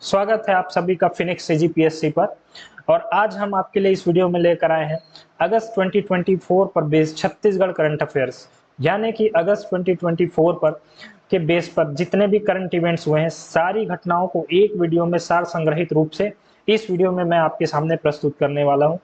स्वागत है आप सभी का फिनिक्स सीजीपीएससी पर। और आज हम आपके लिए इस वीडियो में लेकर आए हैं अगस्त 2024 पर बेस्ड छत्तीसगढ़ करंट अफेयर्स। यानी कि अगस्त 2024 पर के बेस पर जितने भी करंट इवेंट्स हुए हैं, सारी घटनाओं को एक वीडियो में सार संग्रहित रूप से इस वीडियो में मैं आपके सामने प्रस्तुत करने वाला हूं।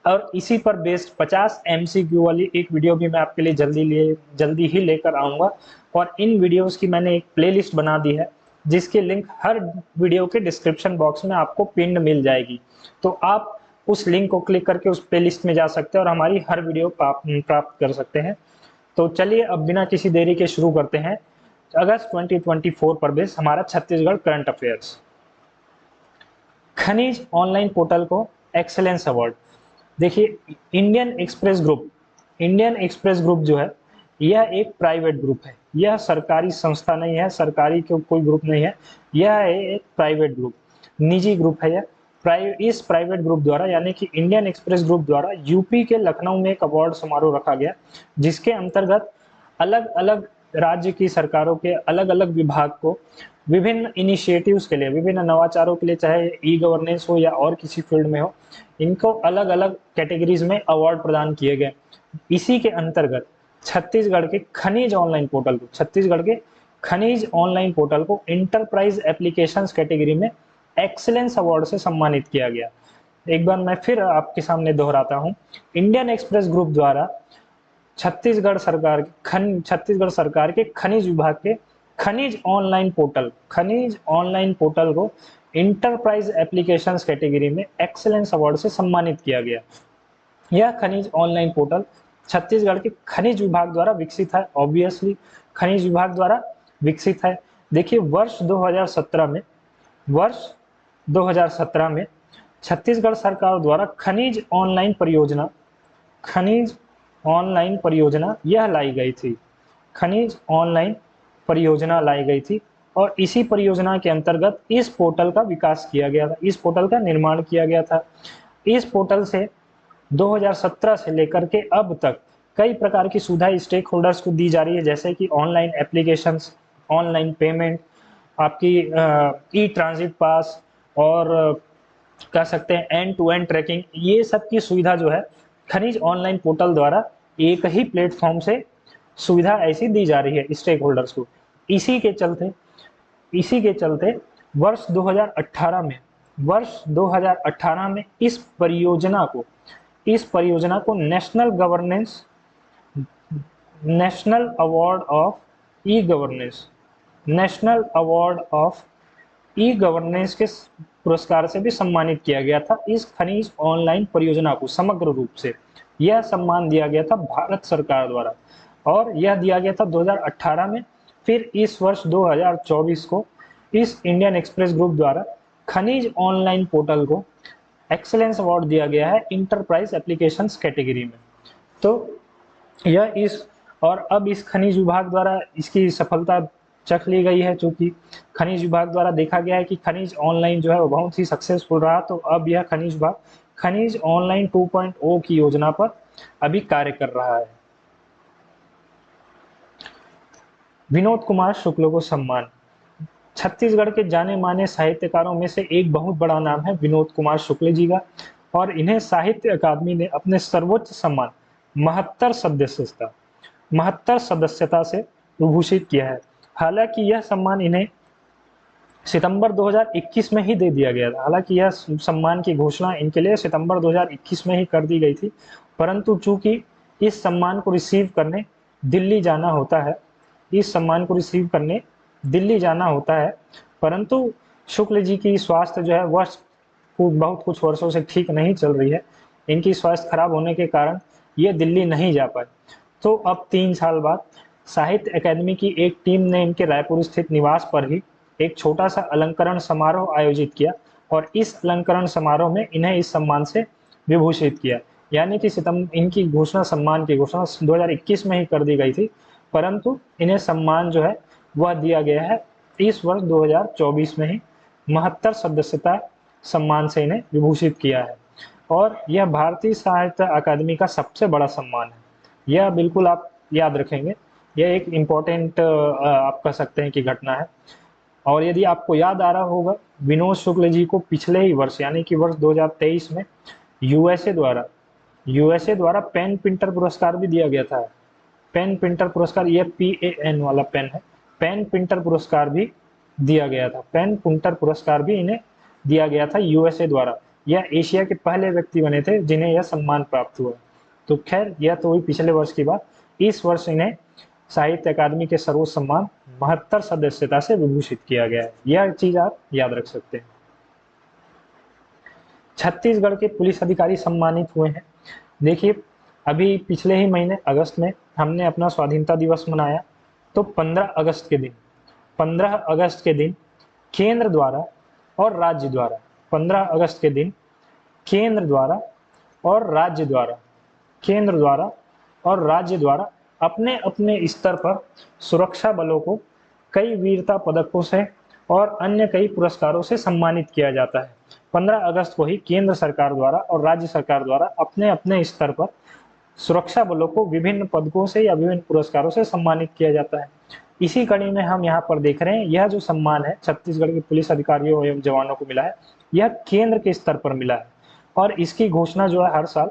और इसी पर बेस्ड 50 एमसीक्यू वाली एक वीडियो भी मैं आपके लिए जल्दी ही लेकर आऊंगा। और इन वीडियोस की मैंने एक प्लेलिस्ट बना दी है, जिसकी लिंक हर वीडियो के डिस्क्रिप्शन बॉक्स में आपको पिन्ड मिल जाएगी। तो आप उस लिंक को क्लिक करके उस प्लेलिस्ट में जा सकते हैं और हमारी हर वीडियो प्राप्त कर सकते हैं। तो चलिए अब बिना किसी देरी के शुरू करते हैं अगस्त 2024 पर बेस हमारा छत्तीसगढ़ करंट अफेयर्स। खनिज ऑनलाइन पोर्टल को एक्सेलेंस अवार्ड। देखिए, इंडियन एक्सप्रेस ग्रुप जो है, यह एक प्राइवेट ग्रुप है। यह सरकारी संस्था नहीं है, सरकारी कोई ग्रुप नहीं है। यह है एक प्राइवेट ग्रुप, निजी ग्रुप है। इस प्राइवेट ग्रुप द्वारा यानी कि इंडियन एक्सप्रेस ग्रुप द्वारा यूपी के लखनऊ में एक अवार्ड समारोह रखा गया, जिसके अंतर्गत अलग अलग राज्य की सरकारों के अलग अलग विभाग को विभिन्न इनिशिएटिव्स के लिए, विभिन्न नवाचारों के लिए, चाहे ई गवर्नेंस हो या और किसी फील्ड में हो, इनको अलग अलग कैटेगरीज में अवार्ड प्रदान किए गए। इसी के अंतर्गत छत्तीसगढ़ के खनिज ऑनलाइन पोर्टल को इंटरप्राइज एप्लीकेशंस कैटेगरी में एक्सीलेंस अवार्ड से सम्मानित किया गया। एक बार मैं फिर आपके सामने दोहराता हूं। इंडियन एक्सप्रेस ग्रुप द्वारा छत्तीसगढ़ सरकार के खनिज विभाग के खनिज ऑनलाइन पोर्टल को इंटरप्राइज एप्लीकेशंस कैटेगरी में एक्सीलेंस अवार्ड से सम्मानित किया गया। यह खनिज ऑनलाइन पोर्टल छत्तीसगढ़ के खनिज विभाग द्वारा विकसित है। ऑब्वियसली खनिज विभाग द्वारा विकसित है। देखिए, वर्ष 2017 में छत्तीसगढ़ सरकार द्वारा खनिज ऑनलाइन परियोजना यह लाई गई थी। खनिज ऑनलाइन परियोजना लाई गई थी और इसी परियोजना के अंतर्गत इस पोर्टल का विकास किया गया था, इस पोर्टल का निर्माण किया गया था। इस पोर्टल से 2017 से लेकर के अब तक कई प्रकार की सुविधाएं स्टेक होल्डर्स को दी जा रही है, जैसे कि ऑनलाइन एप्लीकेशंस, ऑनलाइन पेमेंट, आपकी ई ट्रांजिट पास और कह सकते हैं एंड टू एंड ट्रैकिंग। ये सब की सुविधा जो है खनिज ऑनलाइन पोर्टल द्वारा एक ही प्लेटफॉर्म से सुविधा ऐसी दी जा रही है स्टेक होल्डर्स को। इसी के चलते वर्ष 2018 में इस परियोजना को national award of e governance के पुरस्कार से भी सम्मानित किया गया था। इस खनिज ऑनलाइन परियोजना को समग्र रूप से यह सम्मान दिया गया था भारत सरकार द्वारा, और यह दिया गया था 2018 में। फिर इस वर्ष 2024 को इस इंडियन एक्सप्रेस ग्रुप द्वारा खनिज ऑनलाइन पोर्टल को एक्सेलेंस अवार्ड दिया गया है इंटरप्राइज एप्लीकेशंस कैटेगरी में। तो यह अब इस खनिज विभाग द्वारा इसकी सफलता चख ली गई है, चूंकि खनिज विभाग द्वारा देखा गया है कि खनिज ऑनलाइन जो है वो बहुत ही सक्सेसफुल रहा। तो अब यह खनिज विभाग खनिज ऑनलाइन 2.0 की योजना पर अभी कार्य कर रहा है। विनोद कुमार शुक्ल को सम्मान। छत्तीसगढ़ के जाने माने साहित्यकारों में से एक बहुत बड़ा नाम है विनोद कुमार शुक्ल जी का, और इन्हें साहित्य अकादमी ने अपने सर्वोच्च सम्मान 72 सदस्यता से विभूषित किया है। हालांकि यह सम्मान इन्हें सितंबर 2021 में ही दे दिया गया था। हालांकि यह सम्मान की घोषणा इनके लिए सितंबर 2021 में ही कर दी गई थी, परंतु चूंकि इस सम्मान को रिसीव करने दिल्ली जाना होता है, परंतु शुक्ल जी की स्वास्थ्य जो है वह बहुत कुछ वर्षों से ठीक नहीं चल रही है। इनकी स्वास्थ्य खराब होने के कारण ये दिल्ली नहीं जा पाए। तो अब 3 साल बाद साहित्य अकादमी की एक टीम ने इनके रायपुर स्थित निवास पर ही एक छोटा सा अलंकरण समारोह आयोजित किया, और इस अलंकरण समारोह में इन्हें इस सम्मान से विभूषित किया। यानी कि सम्मान की घोषणा 2021 में ही कर दी गई थी, परंतु इन्हें सम्मान जो है वह दिया गया है इस वर्ष 2024 में ही 72 सदस्यता सम्मान से इन्हें विभूषित किया है। और यह भारतीय साहित्य अकादमी का सबसे बड़ा सम्मान है। यह बिल्कुल आप याद रखेंगे, यह एक इम्पोर्टेंट आप कह सकते हैं कि घटना है। और यदि आपको याद आ रहा होगा, विनोद शुक्ल जी को पिछले ही वर्ष यानी कि वर्ष 2023 में यूएसए द्वारा पेन पिंटर पुरस्कार भी दिया गया था। पेन पिंटर पुरस्कार, ये PAN वाला पेन है, पेन पिंटर पुरस्कार भी दिया गया था। पेन पिंटर पुरस्कार भी इन्हें दिया गया था यूएसए द्वारा। यह एशिया के पहले व्यक्ति बने थे जिन्हें यह सम्मान प्राप्त हुआ। तो खैर, यह तो हुई पिछले वर्ष की बात। इस वर्ष इन्हें साहित्य अकादमी के सर्वोच्च सम्मान 72 सदस्यता से विभूषित किया गया है। यह चीज आप याद रख सकते हैं। छत्तीसगढ़ के पुलिस अधिकारी सम्मानित हुए हैं। देखिए, अभी पिछले ही महीने अगस्त में हमने अपना स्वाधीनता दिवस मनाया। तो 15 अगस्त के दिन केंद्र द्वारा और राज्य द्वारा 15 अगस्त के दिन केंद्र द्वारा और राज्य द्वारा अपने अपने स्तर पर सुरक्षा बलों को कई वीरता पदकों से और अन्य कई पुरस्कारों से सम्मानित किया जाता है। 15 अगस्त को ही केंद्र सरकार द्वारा और राज्य सरकार द्वारा अपने अपने स्तर पर सुरक्षा बलों को विभिन्न पदकों से या विभिन्न पुरस्कारों से सम्मानित किया जाता है। इसी कड़ी में हम यहाँ पर देख रहे हैं, यह जो सम्मान है छत्तीसगढ़ के पुलिस अधिकारियों एवं जवानों को मिला है, यह केंद्र के स्तर पर मिला है। और इसकी घोषणा जो है हर साल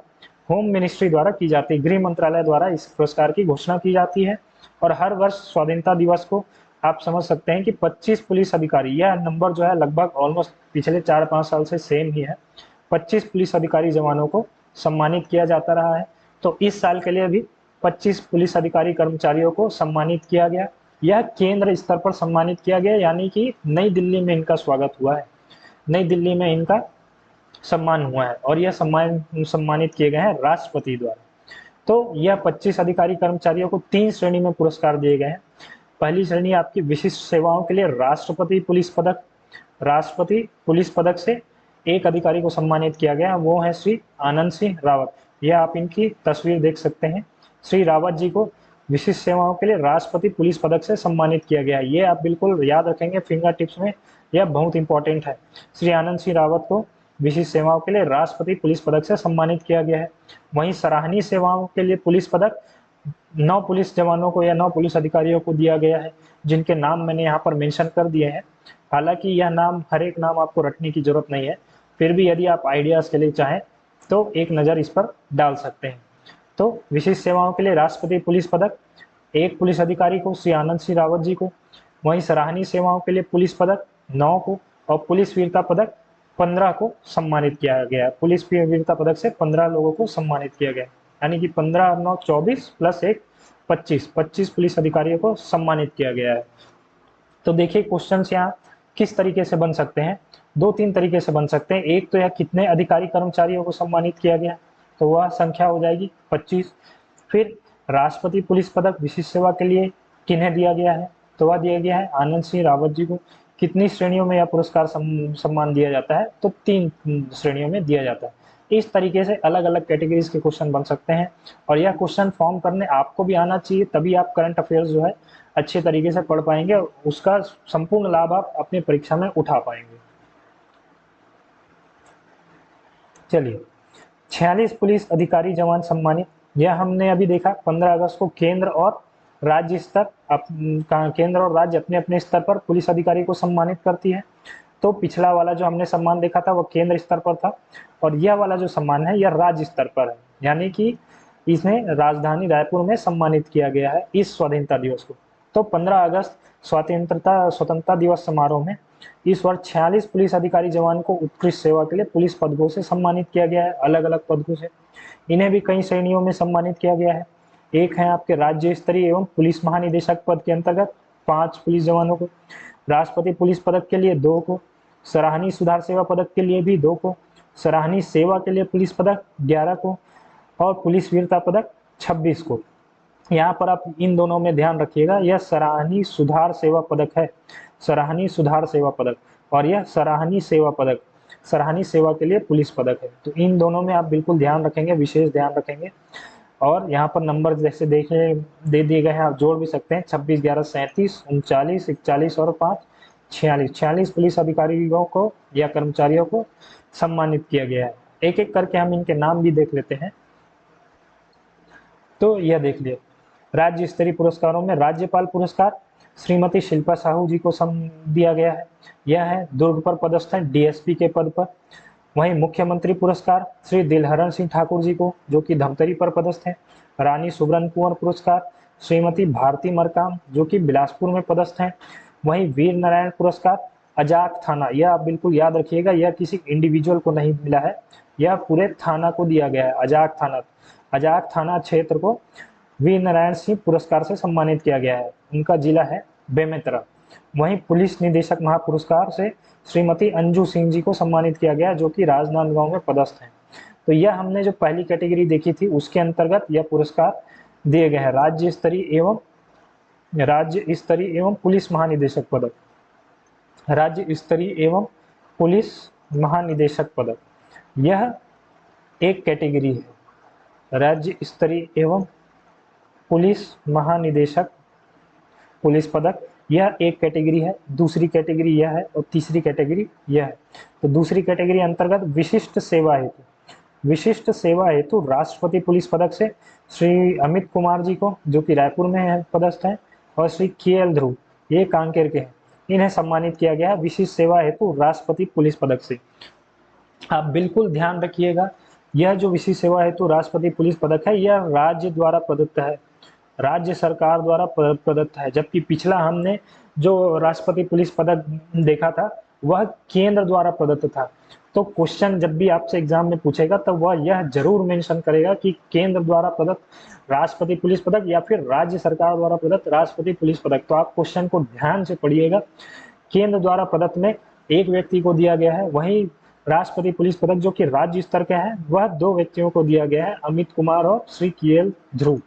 होम मिनिस्ट्री द्वारा की जाती है, गृह मंत्रालय द्वारा इस पुरस्कार की घोषणा की जाती है। और हर वर्ष स्वाधीनता दिवस को आप समझ सकते हैं कि 25 पुलिस अधिकारी, यह नंबर जो है लगभग ऑलमोस्ट पिछले 4-5 साल से सेम ही है, 25 पुलिस अधिकारी जवानों को सम्मानित किया जाता रहा है। तो इस साल के लिए भी 25 पुलिस अधिकारी कर्मचारियों को सम्मानित किया गया। यह केंद्र स्तर पर सम्मानित किया गया, यानी कि नई दिल्ली में इनका स्वागत हुआ है, नई दिल्ली में इनका सम्मान हुआ है। और यह सम्मानित किए गए हैं राष्ट्रपति द्वारा। तो यह 25 अधिकारी कर्मचारियों को 3 श्रेणी में पुरस्कार दिए गए हैं। पहली श्रेणी आपकी विशिष्ट सेवाओं के लिए राष्ट्रपति पुलिस पदक से एक अधिकारी को सम्मानित किया गया, वो है श्री आनंद सिंह रावत। यह आप इनकी तस्वीर देख सकते हैं। श्री रावत जी को विशिष्ट सेवाओं के लिए राष्ट्रपति पुलिस पदक से सम्मानित किया गया। ये आप बिल्कुल याद रखेंगे फिंगर टिप्स में, यह बहुत इंपॉर्टेंट है। श्री आनंद सिंह रावत को विशिष्ट सेवाओं के लिए राष्ट्रपति पुलिस पदक से सम्मानित किया गया है। वहीं सराहनीय सेवाओं के लिए पुलिस पदक 9 पुलिस जवानों को या 9 पुलिस अधिकारियों को दिया गया है, जिनके नाम मैंने यहाँ पर मेंशन कर दिए हैं। हालांकि यह नाम, हर एक नाम आपको रटने की जरूरत नहीं है, फिर भी यदि आप आइडियाज के लिए चाहें तो एक नज़र इस पर डाल सकते हैं। तो विशिष्ट सेवाओं के लिए राष्ट्रपति पुलिस पदक एक पुलिस अधिकारी को, श्री आनंद सिंह रावत जी को। वहीं सराहनीय सेवाओं के लिए पुलिस पदक 9 को और पुलिस वीरता पदक 15 को सम्मानित किया गया है। पुलिस वीरता पदक से 15 लोगों को सम्मानित किया गया, यानी कि 15 और 9 24 प्लस 1 25 पुलिस अधिकारियों को सम्मानित किया गया है। तो देखिए क्वेश्चन यहाँ किस तरीके से बन सकते हैं, 2-3 तरीके से बन सकते हैं। एक तो यह कितने अधिकारी कर्मचारियों को सम्मानित किया गया, तो वह संख्या हो जाएगी 25। फिर राष्ट्रपति पुलिस पदक विशिष्ट सेवा के लिए किन्हें दिया गया है, तो वह दिया गया है आनंद सिंह रावत जी को। कितनी श्रेणियों में यह पुरस्कार सम्मान दिया जाता है, तो 3 श्रेणियों में दिया जाता है। इस तरीके से अलग अलग कैटेगरीज के क्वेश्चन बन सकते हैं। और यह क्वेश्चन फॉर्म करने आपको भी आना चाहिए, तभी आप करंट अफेयर्स जो है अच्छे तरीके से पढ़ पाएंगे और उसका संपूर्ण लाभ आप अपनी परीक्षा में उठा पाएंगे। चलिए, 46 पुलिस अधिकारी जवान सम्मानित, यह हमने अभी देखा 15 अगस्त को केंद्र और राज्य स्तर, केंद्र और राज्य अपने अपने स्तर पर पुलिस अधिकारी को सम्मानित करती है। तो पिछला वाला जो हमने सम्मान देखा था वो केंद्र स्तर पर था, और यह वाला जो सम्मान है यह राज्य स्तर पर है, यानी कि इसमें राजधानी रायपुर में सम्मानित किया गया है इस स्वाधीनता दिवस को। तो 15 अगस्त स्वतंत्रता दिवस समारोह में इस वर्ष 46 पुलिस अधिकारी जवान को उत्कृष्ट सेवा के लिए पुलिस पदकों से सम्मानित किया गया है, अलग अलग पदकों से। इन्हें भी कई श्रेणियों में सम्मानित किया गया है। एक है आपके राज्य स्तरीय एवं पुलिस महानिदेशक पद के अंतर्गत 5 पुलिस जवानों को, राष्ट्रपति पुलिस पदक के लिए 2 को, सराहनीय सुधार सेवा पदक के लिए भी 2 को, सराहनीय सेवा के लिए पुलिस पदक 11 को और पुलिस वीरता पदक 26 को। यहाँ पर आप इन दोनों में ध्यान रखिएगा, यह सराहनीय सुधार सेवा पदक है, सराहनीय सुधार सेवा पदक, और यह सराहनीय सेवा पदक, सराहनीय सेवा के लिए पुलिस पदक है। तो इन दोनों में आप बिल्कुल ध्यान रखेंगे, विशेष ध्यान रखेंगे। और यहाँ पर नंबर जैसे देखिए दे दिए गए हैं, आप जोड़ भी सकते हैं, 26 11 37 39 41 और 5 46। 46 पुलिस अधिकारियों को या कर्मचारियों को सम्मानित किया गया है। एक एक करके हम इनके नाम भी देख लेते हैं। तो यह देख लिए, राज्य स्तरीय पुरस्कारों में राज्यपाल पुरस्कार श्रीमती शिल्पा साहू जी को दिया गया है, यह है दुर्ग पर पदस्थ है डीएसपी के पद पर। वहीं मुख्यमंत्री पुरस्कार श्री दिलहरण सिंह ठाकुर जी को, जो कि धमतरी पर पदस्थ हैं। रानी सुब्रन कुंवर पुरस्कार श्रीमती भारती मरकाम, जो कि बिलासपुर में पदस्थ हैं। वहीं वीर नारायण पुरस्कार अजाक थाना, यह आप बिल्कुल याद रखिएगा, यह किसी इंडिविजुअल को नहीं मिला है, यह पूरे थाना को दिया गया है। अजाक थाना क्षेत्र को वीर नारायण सिंह पुरस्कार से सम्मानित किया गया है। उनका जिला है बेमेतरा। वहीं पुलिस निदेशक महापुरस्कार से श्रीमती अंजू सिंह जी को सम्मानित किया गया, जो कि राजनांदगांव में पदस्थ हैं। तो यह हमने जो पहली कैटेगरी देखी थी उसके अंतर्गत यह पुरस्कार दिए गए हैं। राज्य स्तरीय एवं पुलिस महानिदेशक पदक, राज्य स्तरीय एवं पुलिस महानिदेशक पदक, यह एक कैटेगरी है। राज्य स्तरीय एवं पुलिस महानिदेशक पुलिस पदक, यह एक कैटेगरी है। दूसरी कैटेगरी यह है और तीसरी कैटेगरी यह है। तो दूसरी कैटेगरी अंतर्गत विशिष्ट सेवा हेतु राष्ट्रपति पुलिस पदक से श्री अमित कुमार जी को, जो कि रायपुर में पदस्थ हैं, और श्री KL ध्रुव, ये कांकेर के हैं, इन्हें सम्मानित किया गया है विशिष्ट सेवा हेतु राष्ट्रपति पुलिस पदक से। आप बिल्कुल ध्यान रखिएगा, यह जो विशिष्ट सेवा हेतु राष्ट्रपति पुलिस पदक है, यह राज्य द्वारा प्रदत्त है, राज्य सरकार द्वारा प्रदत्त है। जबकि पिछला हमने जो राष्ट्रपति पुलिस पदक देखा था वह केंद्र द्वारा प्रदत्त था। तो क्वेश्चन जब भी आपसे एग्जाम में पूछेगा तब वह यह जरूर मेंशन करेगा कि केंद्र द्वारा प्रदत्त राष्ट्रपति पुलिस पदक या फिर राज्य सरकार द्वारा प्रदत्त राष्ट्रपति पुलिस पदक। तो आप क्वेश्चन को ध्यान से पढ़िएगा। केंद्र द्वारा प्रदत्त में एक व्यक्ति को दिया गया है, वहीं राष्ट्रपति पुलिस पदक जो कि राज्य स्तर का है वह 2 व्यक्तियों को दिया गया है, अमित कुमार और श्री KL ध्रुव।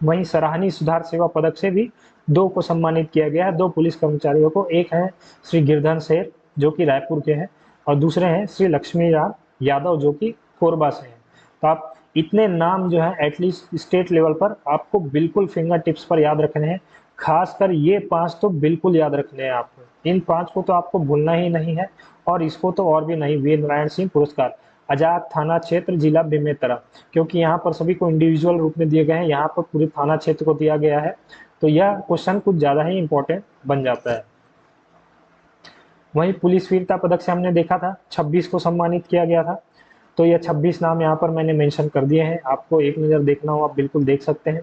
वहीं सराहनीय सुधार सेवा पदक से भी 2 को सम्मानित किया गया है, 2 पुलिस कर्मचारियों को। एक है श्री गिरधर शेर, जो कि रायपुर के हैं, और दूसरे हैं श्री लक्ष्मी राम यादव, जो कि कोरबा से हैं। तो आप इतने नाम जो है एटलीस्ट स्टेट लेवल पर आपको बिल्कुल फिंगर टिप्स पर याद रखने हैं। खासकर ये 5 तो बिल्कुल याद रखने हैं आपको, इन 5 को तो आपको भूलना ही नहीं है। और इसको तो और भी नहीं, वीर नारायण सिंह पुरस्कार, अजाक थाना क्षेत्र, जिला बेमेतरा, क्योंकि यहाँ पर सभी को इंडिविजुअल रूप में दिए गए हैं, यहाँ पर पूरे थाना क्षेत्र को दिया गया है। तो यह क्वेश्चन कुछ ज़्यादा ही इंपॉर्टेंट बन जाता है। वहीं पुलिस वीरता पदक से हमने देखा था 26 को सम्मानित किया गया था। तो यह 26 नाम यहाँ पर मैंने मेंशन कर दिए हैं, आपको एक नज़र देखना हो आप बिल्कुल देख सकते हैं।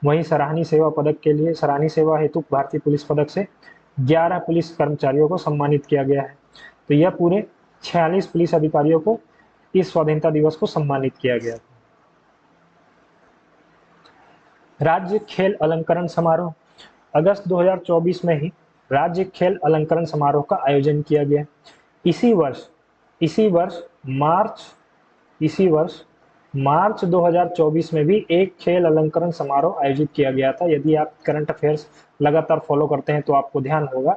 वहीं सराहनीय सेवा पदक के लिए सराहनीय सेवा हेतु भारतीय पुलिस पदक से 11 पुलिस कर्मचारियों को सम्मानित किया गया है। तो यह पूरे 46 पुलिस अधिकारियों को इस स्वाधीनता दिवस को सम्मानित किया गया। राज्य खेल अलंकरण समारोह, अगस्त 2024 में ही राज्य खेल अलंकरण समारोह का आयोजन किया गया। इसी वर्ष मार्च 2024 में भी एक खेल अलंकरण समारोह आयोजित किया गया था। यदि आप करंट अफेयर्स लगातार फॉलो करते हैं तो आपको ध्यान होगा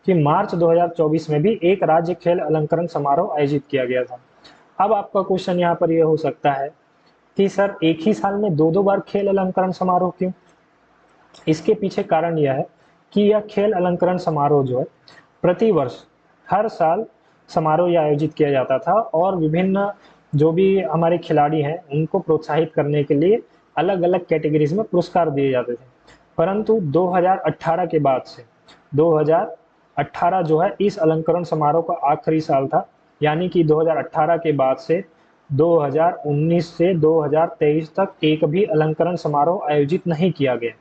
कि मार्च 2024 में भी एक राज्य खेल अलंकरण समारोह आयोजित किया गया था। अब आपका क्वेश्चन यहाँ पर यह हो सकता है कि सर एक ही साल में 2 बार खेल अलंकरण समारोह क्यों? इसके पीछे कारण यह है कि यह खेल अलंकरण समारोह जो है प्रतिवर्ष हर साल समारोह यह आयोजित किया जाता था, और विभिन्न जो भी हमारे खिलाड़ी हैं उनको प्रोत्साहित करने के लिए अलग अलग कैटेगरीज में पुरस्कार दिए जाते थे। परंतु 2018 के बाद से 2018 जो है इस अलंकरण समारोह का आखिरी साल था, यानी कि 2018 के बाद से 2019 से 2023 तक एक भी अलंकरण समारोह आयोजित नहीं किया गया।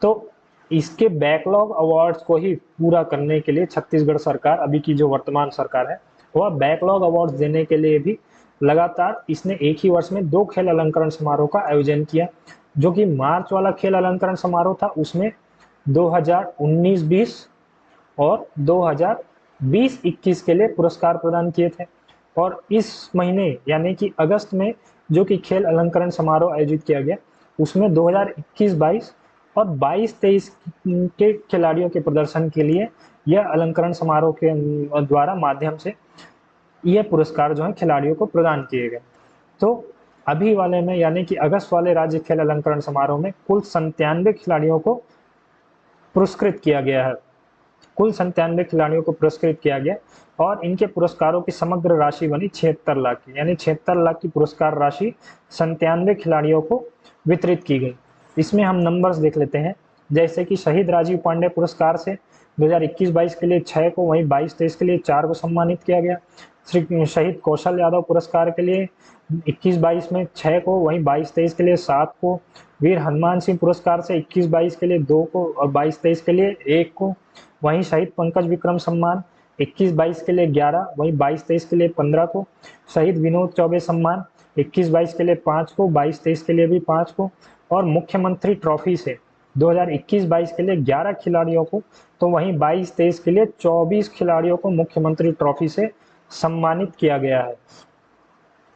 तो इसके बैकलॉग अवार्ड्स को ही पूरा करने के लिए छत्तीसगढ़ सरकार, अभी की जो वर्तमान सरकार है, वह बैकलॉग अवार्ड्स देने के लिए भी लगातार इसने एक ही वर्ष में 2 खेल अलंकरण समारोह का आयोजन किया। जो कि मार्च वाला खेल अलंकरण समारोह था उसमें 2019-20 और 2020-21 के लिए पुरस्कार प्रदान किए थे। और इस महीने यानी कि अगस्त में जो कि खेल अलंकरण समारोह आयोजित किया गया उसमें 2021-22 और 22-23 के खिलाड़ियों के प्रदर्शन के लिए यह अलंकरण समारोह के द्वारा माध्यम से यह पुरस्कार जो है खिलाड़ियों को प्रदान किए गए। तो अभी वाले में यानी कि अगस्त वाले राज्य खेल अलंकरण समारोह में कुल 97 खिलाड़ियों को पुरस्कृत किया गया है। कुल 97 खिलाड़ियों को पुरस्कृत किया गया और इनके पुरस्कारों की समग्र राशि बनी 76 लाख की, यानी 76 लाख की पुरस्कार राशि 97 खिलाड़ियों को वितरित की गई। इसमें हम नंबर्स देख लेते हैं। जैसे कि शहीद राजीव पांडे पुरस्कार से 2021-22 के लिए 6 को, वहीं 22-23 के लिए 4 को सम्मानित किया गया। श्री शहीद कौशल यादव पुरस्कार के लिए 21-22 में 6 को, वहीं 22-23 के लिए 7 को। वीर हनुमान सिंह पुरस्कार से 21-22 के लिए 2 को और 22-23 के लिए 1 को। वहीं शहीद पंकज विक्रम सम्मान 21-22 के लिए 11, वहीं 22-23 के लिए 15 को। शहीद विनोद चौबे सम्मान 21-22 के लिए 5 को, 22-23 के लिए भी 5 को। और मुख्यमंत्री ट्रॉफी से 2021-22 के लिए 11 खिलाड़ियों को, तो वहीं 22-23 के लिए 24 खिलाड़ियों को मुख्यमंत्री ट्रॉफी से सम्मानित किया गया है।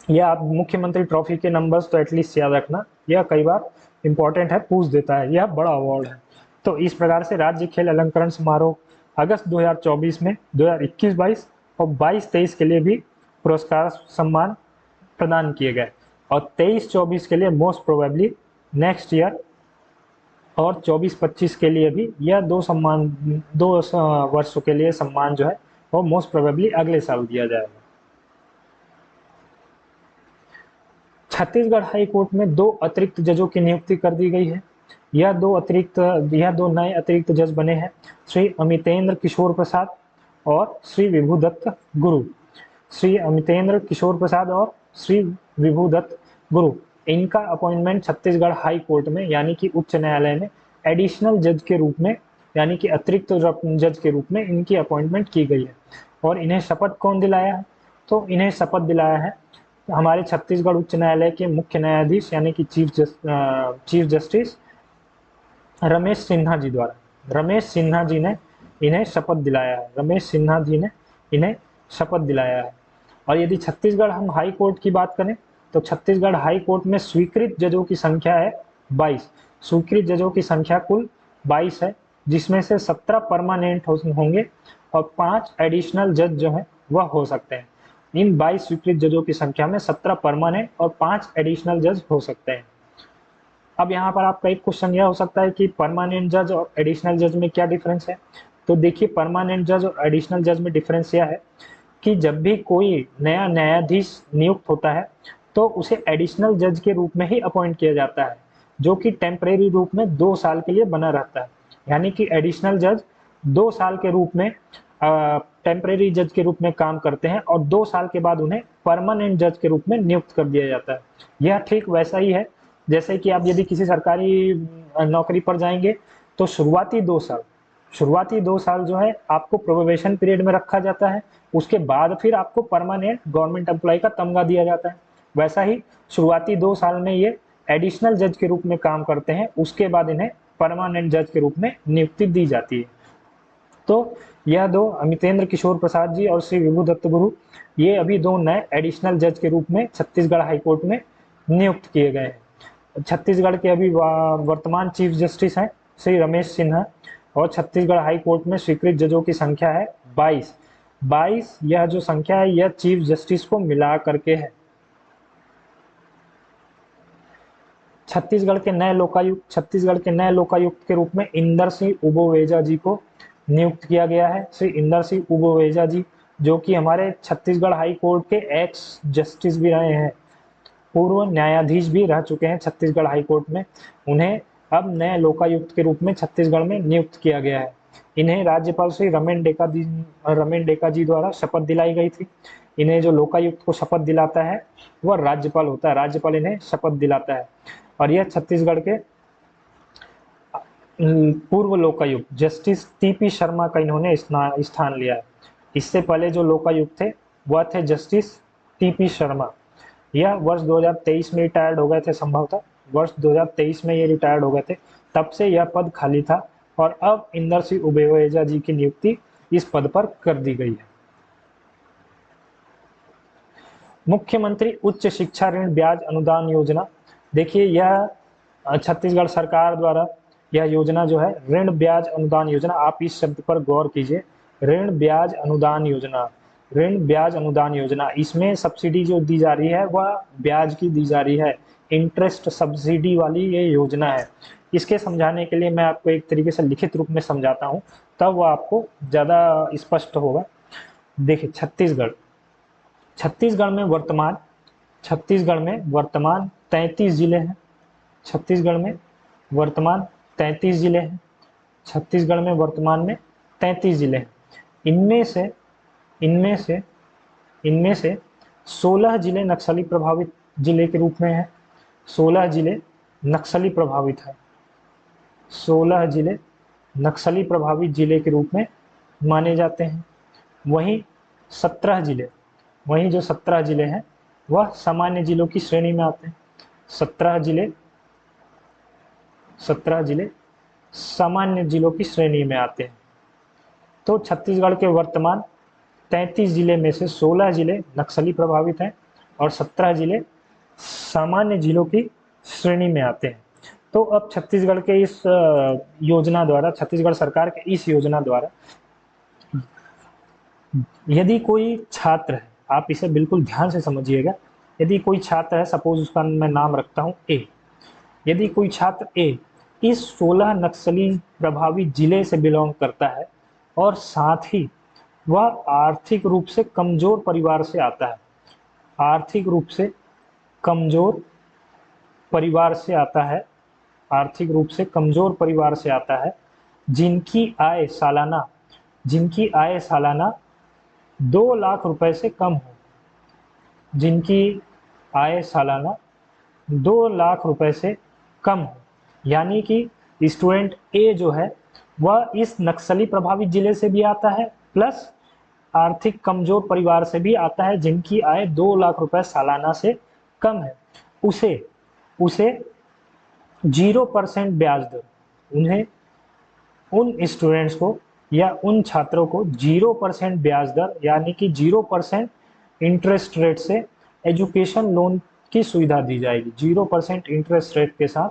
यह आप मुख्यमंत्री ट्रॉफी के नंबर्स तो एटलीस्ट याद रखना, यह कई बार इंपॉर्टेंट है, पूछ देता है, यह बड़ा अवार्ड है। तो इस प्रकार से राज्य खेल अलंकरण समारोह अगस्त 2024 में 2021-22 और 22-23 के लिए भी पुरस्कार सम्मान प्रदान किए गए, और 23-24 के लिए मोस्ट प्रोबेबली नेक्स्ट ईयर, और 24-25 के लिए भी यह 2 वर्षों के लिए सम्मान जो है वो मोस्ट प्रोबेबली अगले साल दिया जाएगा। छत्तीसगढ़ हाई कोर्ट में 2 अतिरिक्त जजों की नियुक्ति कर दी गई है। यह 2 नए अतिरिक्त जज बने हैं, श्री अमितेंद्र किशोर प्रसाद और श्री विभुदत्त गुरु। श्री अमितेंद्र किशोर प्रसाद और श्री विभुदत्त गुरु, इनका अपॉइंटमेंट छत्तीसगढ़ हाई कोर्ट में यानी कि उच्च न्यायालय में एडिशनल जज के रूप में यानी कि अतिरिक्त जज के रूप में इनकी अपॉइंटमेंट की गई है। और इन्हें शपथ कौन दिलाया है? तो इन्हें शपथ दिलाया है हमारे छत्तीसगढ़ उच्च न्यायालय के मुख्य न्यायाधीश यानी कि चीफ जस्टिस रमेश सिन्हा जी द्वारा। रमेश सिन्हा जी ने इन्हें शपथ दिलाया है, रमेश सिन्हा जी ने इन्हें शपथ दिलाया है। और यदि छत्तीसगढ़ हम हाई कोर्ट की बात करें तो छत्तीसगढ़ हाई कोर्ट में स्वीकृत जजों की संख्या है 22। स्वीकृत जजों की संख्या कुल 22 है, जिसमें से 17 परमानेंट होंगे और 5 एडिशनल जज जो हैं वह हो सकते हैं। इन 22 स्वीकृत जजों की संख्या में 17 परमानेंट और 5 एडिशनल जज हो सकते हैं। अब यहाँ पर आपका एक क्वेश्चन यह हो सकता है कि परमानेंट जज और एडिशनल जज में क्या डिफरेंस है? तो देखिए, परमानेंट जज और एडिशनल जज में डिफरेंस यह है कि जब भी कोई नया न्यायाधीश नियुक्त होता है तो उसे एडिशनल जज के रूप में ही अपॉइंट किया जाता है, जो कि टेम्परेरी रूप में 2 साल के लिए बना रहता है। यानी कि एडिशनल जज 2 साल के रूप में टेम्परेरी जज के रूप में काम करते हैं और 2 साल के बाद उन्हें परमानेंट जज के रूप में नियुक्त कर दिया जाता है। यह ठीक वैसा ही है जैसे कि आप यदि किसी सरकारी नौकरी पर जाएंगे तो शुरुआती 2 साल जो है आपको प्रोबेशन पीरियड में रखा जाता है, उसके बाद फिर आपको परमानेंट गवर्नमेंट एम्प्लॉय का तमगा दिया जाता है। वैसा ही शुरुआती 2 साल में ये एडिशनल जज के रूप में काम करते हैं, उसके बाद इन्हें परमानेंट जज के रूप में नियुक्ति दी जाती है। तो यह 2 अमितेंद्र किशोर प्रसाद जी और श्री विभुदत्त गुरु, ये अभी 2 नए एडिशनल जज के रूप में छत्तीसगढ़ हाईकोर्ट में नियुक्त किए गए हैं। छत्तीसगढ़ के अभी वर्तमान चीफ जस्टिस हैं श्री रमेश सिन्हा, और छत्तीसगढ़ हाई कोर्ट में स्वीकृत जजों की संख्या है 22। यह जो संख्या है यह चीफ जस्टिस को मिला करके है। छत्तीसगढ़ के नए लोकायुक्त के रूप में इंदर सिंह उबोवेजा जी को नियुक्त किया गया है। श्री इंदर सिंह उबोवेजा जी, जो कि हमारे छत्तीसगढ़ हाई कोर्ट के एक्स जस्टिस भी रहे हैं, पूर्व न्यायाधीश भी रह चुके हैं छत्तीसगढ़ हाई कोर्ट में, उन्हें अब नए लोकायुक्त के रूप में छत्तीसगढ़ में नियुक्त किया गया है। इन्हें राज्यपाल श्री रमेन डेका जी द्वारा शपथ दिलाई गई थी। इन्हें जो लोकायुक्त को शपथ दिलाता है वह राज्यपाल होता है, राज्यपाल इन्हें शपथ दिलाता है। और यह छत्तीसगढ़ के पूर्व लोकायुक्त जस्टिस टीपी शर्मा का इन्होंने स्थान लिया है। इससे पहले जो लोकायुक्त थे वह थे जस्टिस टीपी शर्मा। यह वर्ष 2023 में रिटायर्ड हो गए थे, संभवतः वर्ष 2023 में ये रिटायर्ड हो गए थे, तब से यह पद खाली था और अब इंदर सिंह उबोवेजा जी की नियुक्ति इस पद पर कर दी गई है। मुख्यमंत्री उच्च शिक्षा ऋण ब्याज अनुदान योजना, देखिए यह छत्तीसगढ़ सरकार द्वारा यह योजना जो है ऋण ब्याज अनुदान योजना, आप इस शब्द पर गौर कीजिए, ऋण ब्याज अनुदान योजना, ऋण ब्याज अनुदान योजना। इसमें सब्सिडी जो दी जा रही है वह ब्याज की दी जा रही है, इंटरेस्ट सब्सिडी वाली ये योजना है। इसके समझाने के लिए मैं आपको एक तरीके से लिखित रूप में समझाता हूँ, तब वह आपको ज़्यादा स्पष्ट होगा। देखिए, छत्तीसगढ़ में वर्तमान 33 जिले हैं। छत्तीसगढ़ में वर्तमान 33 जिले हैं। छत्तीसगढ़ में वर्तमान में 33 जिले हैं। इनमें से इनमें से इनमें से 16 जिले नक्सली प्रभावित जिले के रूप में हैं। 16 जिले नक्सली प्रभावित है, 16 जिले नक्सली प्रभावित जिले के रूप में माने जाते हैं। वहीं 17 जिले, वहीं जो 17 जिले हैं वह सामान्य जिलों की श्रेणी में आते हैं। 17 जिले सामान्य जिलों की श्रेणी में आते हैं। तो छत्तीसगढ़ के वर्तमान 33 जिले में से 16 जिले नक्सली प्रभावित हैं और 17 जिले सामान्य जिलों की श्रेणी में आते हैं। तो अब छत्तीसगढ़ के इस योजना द्वारा, छत्तीसगढ़ सरकार के इस योजना द्वारा यदि कोई छात्र है, आप इसे बिल्कुल ध्यान से समझिएगा, यदि कोई छात्र है, सपोज उसका मैं नाम रखता हूं ए, यदि कोई छात्र ए इस 16 नक्सली प्रभावित जिले से बिलोंग करता है और साथ ही वह आर्थिक रूप से कमजोर परिवार से आता है, आर्थिक रूप से कमजोर परिवार से आता है, आर्थिक रूप से कमजोर परिवार से आता है, जिनकी आय सालाना 2 लाख रुपए से कम हो, जिनकी आय सालाना 2 लाख रुपए से कम हो, यानी कि स्टूडेंट ए जो है वह इस नक्सली प्रभावित जिले से भी आता है प्लस आर्थिक कमजोर परिवार से भी आता है, जिनकी आय 2 लाख रुपए सालाना से कम है। उसे 0% ब्याज दर, उन्हें उन स्टूडेंट्स को या उन छात्रों को 0% ब्याज दर यानी कि 0% इंटरेस्ट रेट से एजुकेशन लोन की सुविधा दी जाएगी। 0% इंटरेस्ट रेट के साथ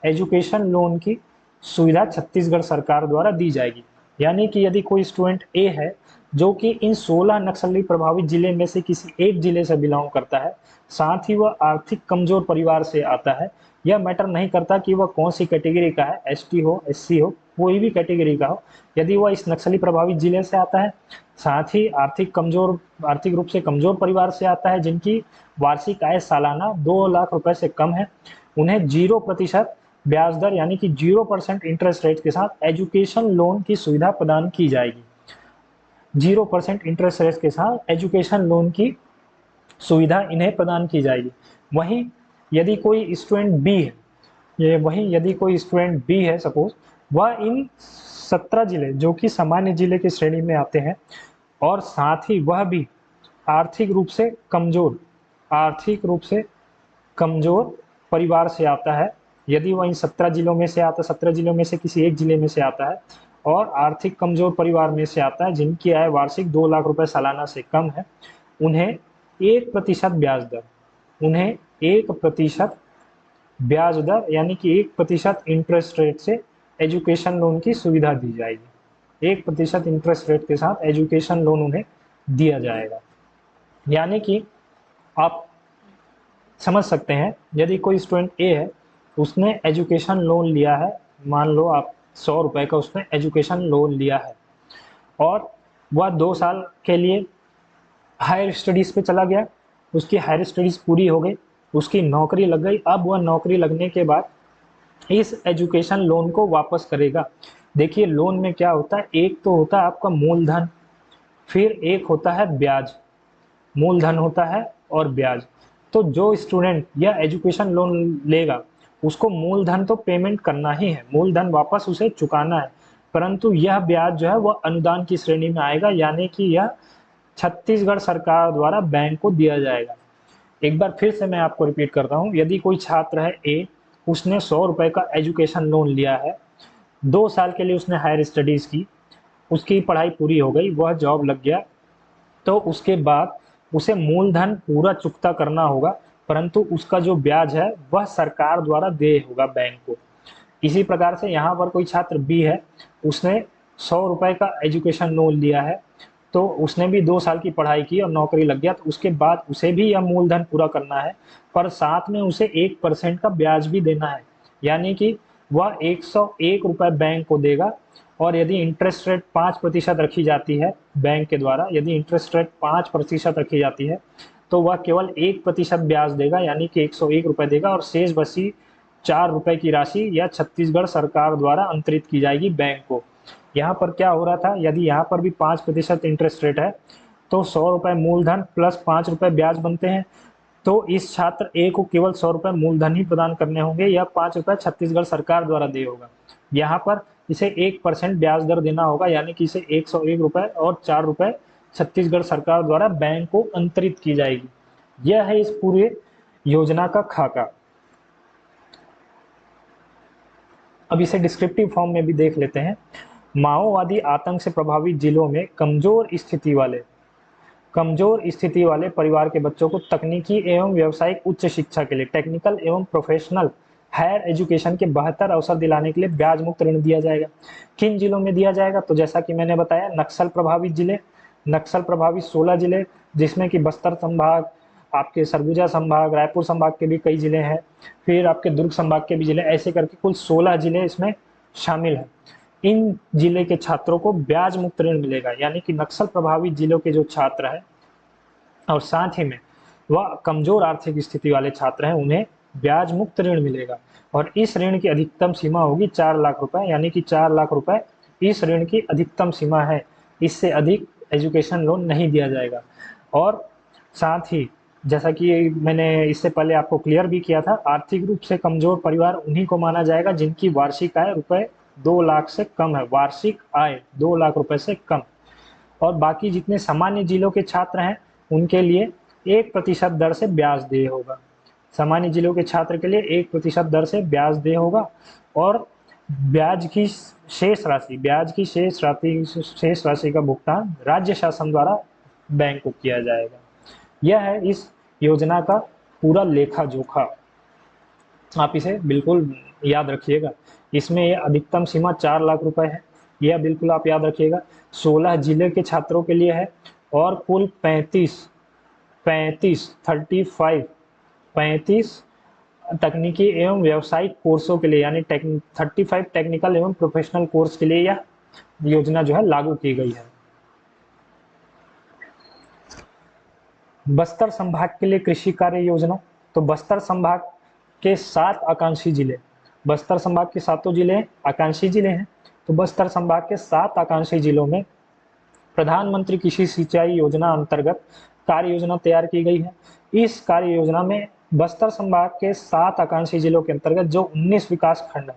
एजुकेशन लोन की सुविधा छत्तीसगढ़ सरकार द्वारा दी जाएगी। यानी कि यदि कोई स्टूडेंट ए है जो कि इन 16 नक्सली प्रभावित जिले में से किसी एक जिले से बिलोंग करता है, साथ ही वह आर्थिक कमजोर परिवार से आता है, यह मैटर नहीं करता कि वह कौन सी कैटेगरी का है, एसटी हो, एससी हो, कोई भी कैटेगरी का हो, यदि वह इस नक्सली प्रभावित जिले से आता है, साथ ही आर्थिक रूप से कमजोर परिवार से आता है, जिनकी वार्षिक आय सालाना 2 लाख रुपए से कम है, उन्हें 0% ब्याज दर यानी कि 0% इंटरेस्ट रेट के साथ एजुकेशन लोन की सुविधा प्रदान की जाएगी। 0% इंटरेस्ट रेट के साथ एजुकेशन लोन की सुविधा इन्हें प्रदान की जाएगी। वहीं यदि कोई स्टूडेंट बी है, सपोज वह इन 17 जिले जो कि सामान्य जिले की श्रेणी में आते हैं और साथ ही वह भी आर्थिक रूप से कमजोर परिवार से आता है, यदि वह इन 17 जिलों में से किसी एक जिले में से आता है और आर्थिक कमजोर परिवार में से आता है, जिनकी आय वार्षिक 2 लाख रुपए सालाना से कम है, उन्हें 1% ब्याज दर यानी कि 1% इंटरेस्ट रेट से एजुकेशन लोन की सुविधा दी जाएगी। 1% इंटरेस्ट रेट के साथ एजुकेशन लोन उन्हें दिया जाएगा। यानी कि आप समझ सकते हैं, यदि कोई स्टूडेंट ए है, उसने एजुकेशन लोन लिया है, मान लो आप 100 रुपए का उसने एजुकेशन लोन लिया है और वह 2 साल के लिए हायर स्टडीज़ पे चला गया, उसकी हायर स्टडीज़ पूरी हो गई, उसकी नौकरी लग गई। अब वह नौकरी लगने के बाद इस एजुकेशन लोन को वापस करेगा। देखिए लोन में क्या होता है, एक तो होता है आपका मूलधन, फिर एक होता है ब्याज, मूलधन होता है और ब्याज। तो जो स्टूडेंट यह एजुकेशन लोन लेगा उसको मूलधन तो पेमेंट करना ही है, मूलधन वापस उसे चुकाना है, परंतु यह ब्याज जो है वह अनुदान की श्रेणी में आएगा, यानी कि यह छत्तीसगढ़ सरकार द्वारा बैंक को दिया जाएगा। एक बार फिर से मैं आपको रिपीट करता हूँ, यदि कोई छात्र है ए, उसने 100 रुपए का एजुकेशन लोन लिया है, 2 साल के लिए उसने हायर स्टडीज़ की, उसकी पढ़ाई पूरी हो गई, वह जॉब लग गया, तो उसके बाद उसे मूलधन पूरा चुकता करना होगा, परंतु उसका जो ब्याज है वह सरकार द्वारा दे होगा बैंक को। इसी प्रकार से यहाँ पर कोई छात्र बी है, उसने 100 रुपए का एजुकेशन लोन लिया है, तो उसने भी 2 साल की पढ़ाई की और नौकरी लग गया, तो उसके बाद उसे भी यह मूलधन पूरा करना है, पर साथ में उसे 1% का ब्याज भी देना है, यानी कि वह 101 रुपये बैंक को देगा। और यदि इंटरेस्ट रेट 5% रखी जाती है बैंक के द्वारा, यदि इंटरेस्ट रेट 5% रखी जाती है तो वह केवल 1% ब्याज देगा, यानी कि 101 रुपये देगा, और शेष बची ₹4 की राशि या छत्तीसगढ़ सरकार द्वारा अंतरित की जाएगी बैंक को। यहाँ पर क्या हो रहा था, यदि यहाँ पर भी 5% इंटरेस्ट रेट है तो ₹100 मूलधन प्लस ₹5 ब्याज बनते हैं। तो इस छात्र ए को केवल ₹100 मूलधन ही प्रदान करने होंगे या ₹5 छत्तीसगढ़ सरकार द्वारा दे होगा। यहाँ पर इसे 1% ब्याज दर देना होगा, यानी कि इसे ₹101 और ₹4 छत्तीसगढ़ सरकार द्वारा बैंक को अंतरित की जाएगी। यह है इस पूरे योजना का खाका। अब इसे डिस्क्रिप्टिव फॉर्म में भी देख लेते हैं। माओवादी आतंक से प्रभावित जिलों में कमजोर स्थिति वाले परिवार के बच्चों को तकनीकी एवं व्यावसायिक उच्च शिक्षा के लिए टेक्निकल एवं प्रोफेशनल हायर एजुकेशन के बेहतर अवसर दिलाने के लिए ब्याज मुक्त ऋण दिया जाएगा। किन जिलों में दिया जाएगा, तो जैसा कि मैंने बताया, नक्सल प्रभावित 16 जिले, जिसमें कि बस्तर संभाग, आपके सरगुजा संभाग, रायपुर संभाग के भी कई जिले हैं, फिर आपके दुर्ग संभाग के भी जिले, ऐसे करके कुल 16 जिले इसमें शामिल हैं। इन जिले के छात्रों को ब्याज मुक्त ऋण मिलेगा, यानी कि नक्सल प्रभावित जिलों के जो छात्र हैं और साथ ही में वह कमजोर आर्थिक स्थिति वाले छात्र हैं, उन्हें ब्याज मुक्त ऋण मिलेगा। और इस ऋण की अधिकतम सीमा होगी 4 लाख रुपए, यानी कि 4 लाख रुपए इस ऋण की अधिकतम सीमा है। इससे अधिक एजुकेशन लोन नहीं दिया जाएगा। और साथ ही जैसा कि मैंने इससे पहले आपको क्लियर भी किया था, आर्थिक रूप से कमजोर परिवार उन्हीं को माना जाएगा जिनकी वार्षिक आय ₹2 लाख से कम है, वार्षिक आय 2 लाख रुपए से कम। और बाकी जितने सामान्य जिलों के छात्र हैं उनके लिए 1% दर से ब्याज देय होगा। सामान्य जिलों के छात्र के लिए 1% दर से ब्याज देय होगा। और ब्याज की शेष राशि का भुगतान राज्य शासन द्वारा बैंक को किया जाएगा। यह है इस योजना का पूरा लेखा जोखा। आप इसे बिल्कुल याद रखिएगा। इसमें यह अधिकतम सीमा 4 लाख रुपए है, यह बिल्कुल आप याद रखिएगा। 16 जिले के छात्रों के लिए है और कुल 35 तकनीकी एवं व्यावसायिक कोर्सों के लिए, यानी 35 टेक्निकल एवं प्रोफेशनल कोर्स के लिए यह योजना जो है लागू की गई है। बस्तर संभाग के लिए कृषि कार्य योजना, तो बस्तर संभाग के 7 आकांक्षी जिले, बस्तर संभाग के 7 जिले आकांक्षी जिले हैं। तो बस्तर संभाग के 7 आकांक्षी जिलों में प्रधानमंत्री कृषि सिंचाई योजना अंतर्गत कार्य योजना तैयार की गई है। इस कार्य योजना में बस्तर संभाग के 7 आकांक्षी जिलों के अंतर्गत जो 19 विकास खंड है,